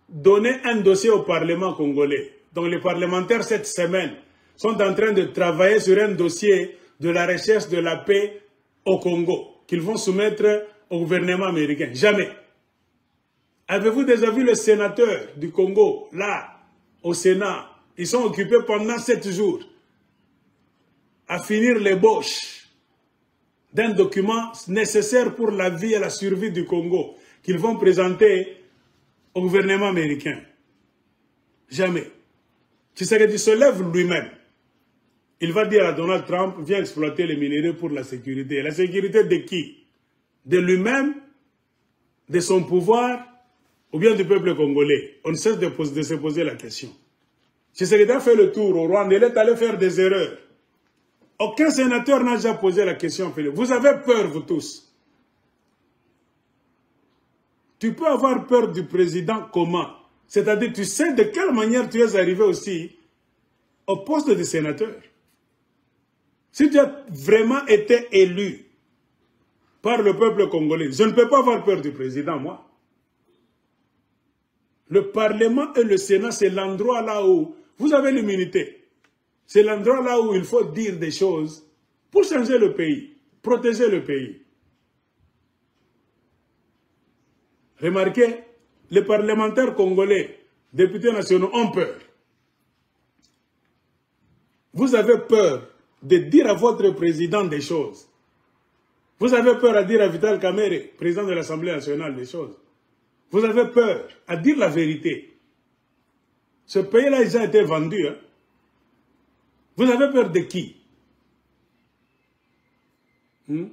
donner un dossier au Parlement congolais? Donc les parlementaires cette semaine sont en train de travailler sur un dossier de la recherche de la paix au Congo, qu'ils vont soumettre au gouvernement américain. Jamais. Avez-vous déjà vu le sénateur du Congo, là, au Sénat? Ils sont occupés pendant 7 jours à finir l'ébauche d'un document nécessaire pour la vie et la survie du Congo, qu'ils vont présenter au gouvernement américain. Jamais. Tshisekedi se lève lui-même. Il va dire à Donald Trump, viens exploiter les minéraux pour la sécurité. La sécurité de qui? De lui-même, de son pouvoir, ou bien du peuple congolais? On ne cesse de se poser la question. Tshisekedi a fait le tour au Rwanda, il est allé faire des erreurs. Aucun sénateur n'a déjà posé la question. Vous avez peur, vous tous. Tu peux avoir peur du président comment? C'est-à-dire, tu sais de quelle manière tu es arrivé aussi au poste de sénateur. Si tu as vraiment été élu par le peuple congolais, je ne peux pas avoir peur du président, moi. Le Parlement et le Sénat, c'est l'endroit là où Vous avez l'immunité. C'est l'endroit là où il faut dire des choses pour changer le pays, protéger le pays. Remarquez, les parlementaires congolais, députés nationaux, ont peur. Vous avez peur de dire à votre président des choses. Vous avez peur à dire à Vital Kamerhe, président de l'Assemblée nationale, des choses. Vous avez peur à dire la vérité. Ce pays-là a déjà été vendu. Hein? Vous avez peur de qui? Moi,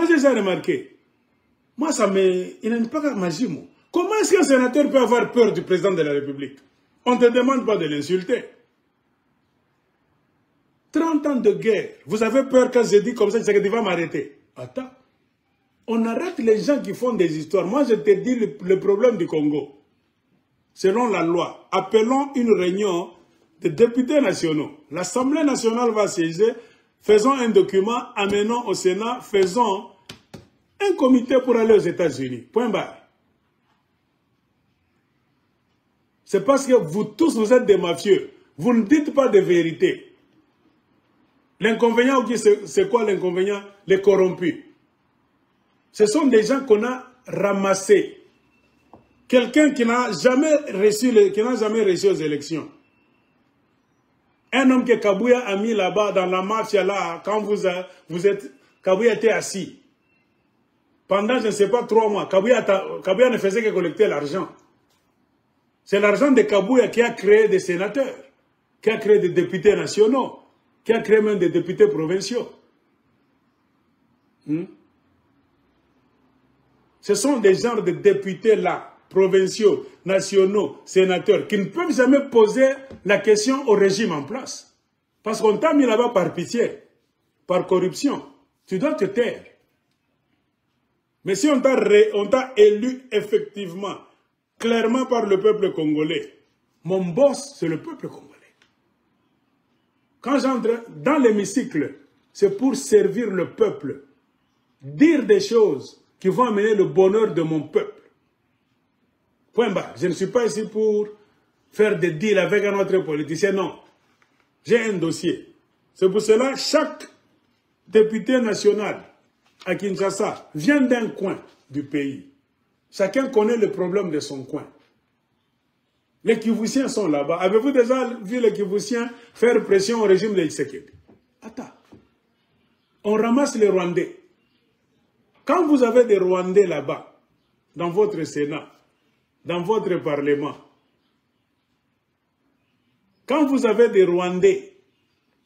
j'ai déjà remarqué. Moi, il n'est pas magie, moi. Comment est-ce qu'un sénateur peut avoir peur du président de la République? On ne te demande pas de l'insulter. 30 ans de guerre. Vous avez peur quand je dis comme ça, c'est que tu vas m'arrêter. Attends. On arrête les gens qui font des histoires. Moi, je te dis le problème du Congo. Selon la loi, appelons une réunion de députés nationaux. L'Assemblée nationale va siéger. Faisons un document, amenons au Sénat, faisons un comité pour aller aux États-Unis. Point barre. C'est parce que vous tous, vous êtes des mafieux. Vous ne dites pas de vérité. L'inconvénient, c'est quoi l'inconvénient? Les corrompus. Ce sont des gens qu'on a ramassés. Quelqu'un qui n'a jamais reçu aux élections. Un homme que Kabouya a mis là-bas, dans la mafia, là, quand Kabouya était assis. Pendant, je ne sais pas, 3 mois, Kabouya ne faisait que collecter l'argent. C'est l'argent de Kabouya qui a créé des sénateurs, qui a créé des députés nationaux, qui a créé même des députés provinciaux. Ce sont des genres de députés-là, provinciaux, nationaux, sénateurs, qui ne peuvent jamais poser la question au régime en place. Parce qu'on t'a mis là-bas par pitié, par corruption. Tu dois te taire. Mais si on t'a élu effectivement, clairement par le peuple congolais, mon boss, c'est le peuple congolais. Quand j'entre dans l'hémicycle, c'est pour servir le peuple, dire des choses qui vont amener le bonheur de mon peuple. Point barre. Je ne suis pas ici pour faire des deals avec un autre politicien, non. J'ai un dossier. C'est pour cela que chaque député national à Kinshasa vient d'un coin du pays. Chacun connaît le problème de son coin. Les Kivusiens sont là-bas. Avez-vous déjà vu les Kivusiens faire pression au régime de Tshisekedi? Attends. On ramasse les Rwandais. Quand vous avez des Rwandais là-bas, dans votre Sénat, dans votre Parlement, quand vous avez des Rwandais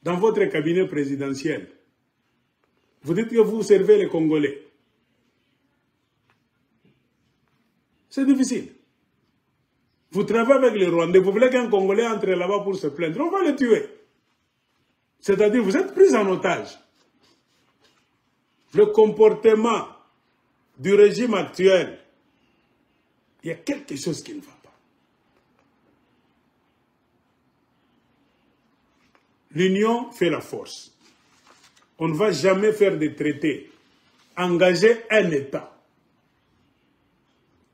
dans votre cabinet présidentiel, vous dites que vous servez les Congolais. C'est difficile. Vous travaillez avec les Rwandais, vous voulez qu'un Congolais entre là-bas pour se plaindre, on va le tuer. C'est-à-dire, vous êtes pris en otage. Le comportement du régime actuel, il y a quelque chose qui ne va pas. L'union fait la force. On ne va jamais faire des traités. Engager un État,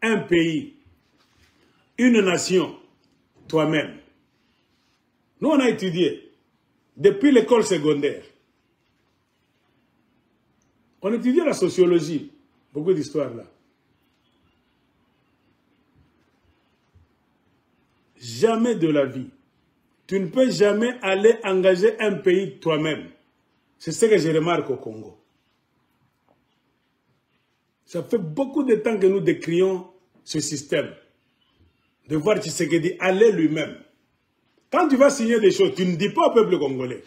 un pays, une nation, toi-même. Nous, on a étudié depuis l'école secondaire. On étudiait la sociologie, beaucoup d'histoires là. Jamais de la vie, tu ne peux jamais aller engager un pays toi-même. C'est ce que je remarque au Congo. Ça fait beaucoup de temps que nous décrions ce système. De voir Tshisekedi aller lui-même. Quand tu vas signer des choses, tu ne dis pas au peuple congolais.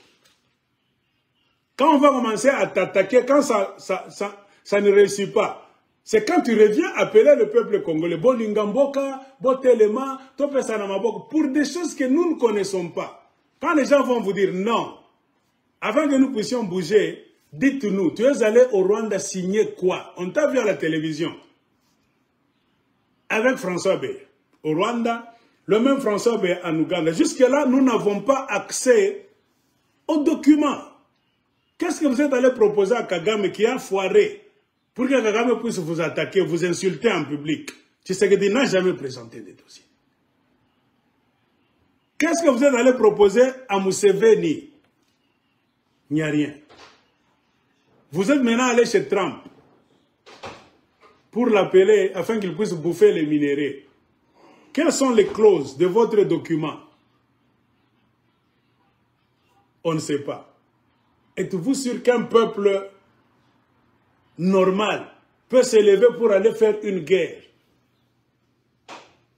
Quand on va commencer à t'attaquer, quand ça ne réussit pas, c'est quand tu reviens appeler le peuple congolais. Bolingamboka, Botelema, Topesanamaboko, pour des choses que nous ne connaissons pas. Quand les gens vont vous dire non, avant que nous puissions bouger, dites-nous, tu es allé au Rwanda signer quoi? On t'a vu à la télévision. Avec François Bé. Au Rwanda, le même François Bé en Ouganda. Jusque-là, nous n'avons pas accès aux documents. Qu'est-ce que vous êtes allé proposer à Kagame qui a foiré pour que Kagame puisse vous attaquer, vous insulter en public? Tshisekedi n'a jamais présenté des dossiers. Qu'est-ce que vous êtes allé proposer à Museveni? Il n'y a rien. Vous êtes maintenant allé chez Trump pour l'appeler afin qu'il puisse bouffer les minéraux. Quelles sont les clauses de votre document? On ne sait pas. Êtes-vous sûr qu'un peuple normal peut s'élever pour aller faire une guerre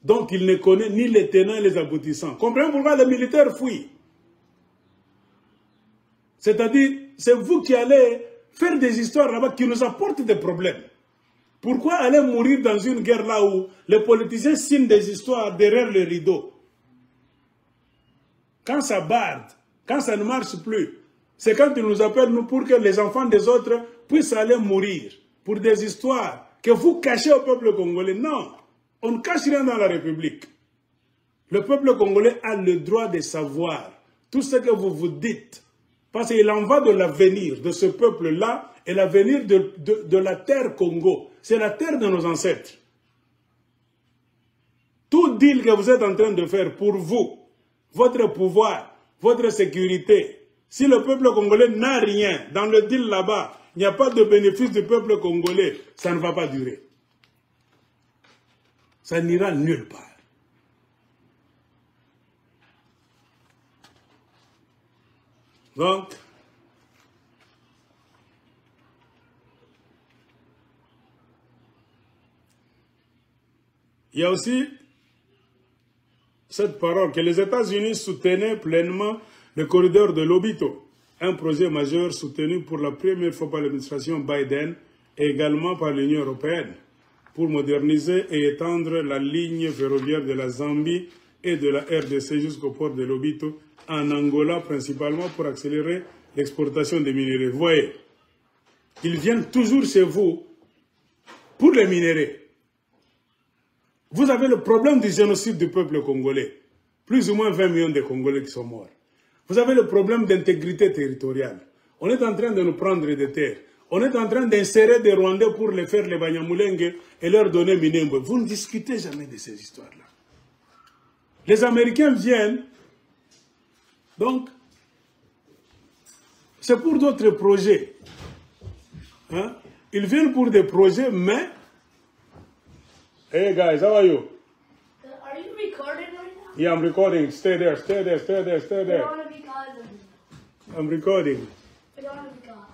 dont il ne connaît ni les tenants ni les aboutissants? Comprenez pourquoi les militaires fuient? C'est-à-dire, c'est vous qui allez faire des histoires là-bas qui nous apportent des problèmes. Pourquoi aller mourir dans une guerre là où les politiciens signent des histoires derrière le rideau? Quand ça barde, quand ça ne marche plus, c'est quand ils nous appellent nous pour que les enfants des autres puissent aller mourir pour des histoires que vous cachez au peuple congolais. Non, on ne cache rien dans la République. Le peuple congolais a le droit de savoir tout ce que vous vous dites. Parce qu'il en va de l'avenir de ce peuple-là et l'avenir de la terre Congo. C'est la terre de nos ancêtres. Tout deal que vous êtes en train de faire pour vous, votre pouvoir, votre sécurité, si le peuple congolais n'a rien dans le deal là-bas, il n'y a pas de bénéfice du peuple congolais, ça ne va pas durer. Ça n'ira nulle part. Donc, il y a aussi cette parole que les États-Unis soutenaient pleinement le corridor de Lobito, un projet majeur soutenu pour la première fois par l'administration Biden et également par l'Union européenne pour moderniser et étendre la ligne ferroviaire de la Zambie et de la RDC jusqu'au port de Lobito, en Angola principalement pour accélérer l'exportation des minéraux. Vous voyez, ils viennent toujours chez vous pour les minéraux. Vous avez le problème du génocide du peuple congolais. Plus ou moins 20 millions de Congolais qui sont morts. Vous avez le problème d'intégrité territoriale. On est en train de nous prendre des terres. On est en train d'insérer des Rwandais pour les faire les Banyamulenge et leur donner Minembwe. Vous ne discutez jamais de ces histoires-là. Les Américains viennent. Donc, c'est pour d'autres projets. Hein? Ils viennent pour des projets, mais... Hey guys, how are you? Are you recording right now? Yeah, I'm recording. Stay there, stay there, stay there, stay I there. don't want to be caught. I'm recording. I don't want to be caught.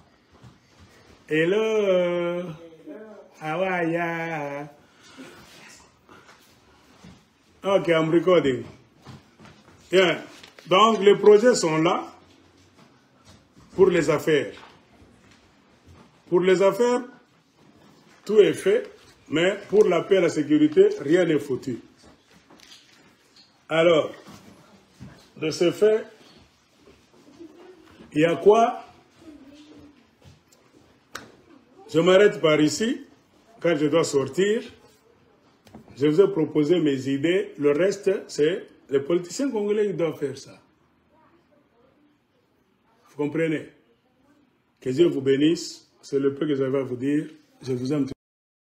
Hello. How are ya? Okay, I'm recording. Yeah. Donc, les projets sont là pour les affaires. Pour les affaires, tout est fait, mais pour la paix et la sécurité, rien n'est foutu. Alors, de ce fait, il y a quoi? Je m'arrête par ici, car je dois sortir. Je vous ai proposé mes idées. Le reste, c'est les politiciens congolais qui doivent faire ça. Vous comprenez? Que Dieu vous bénisse. C'est le peu que j'avais à vous dire. Je vous aime.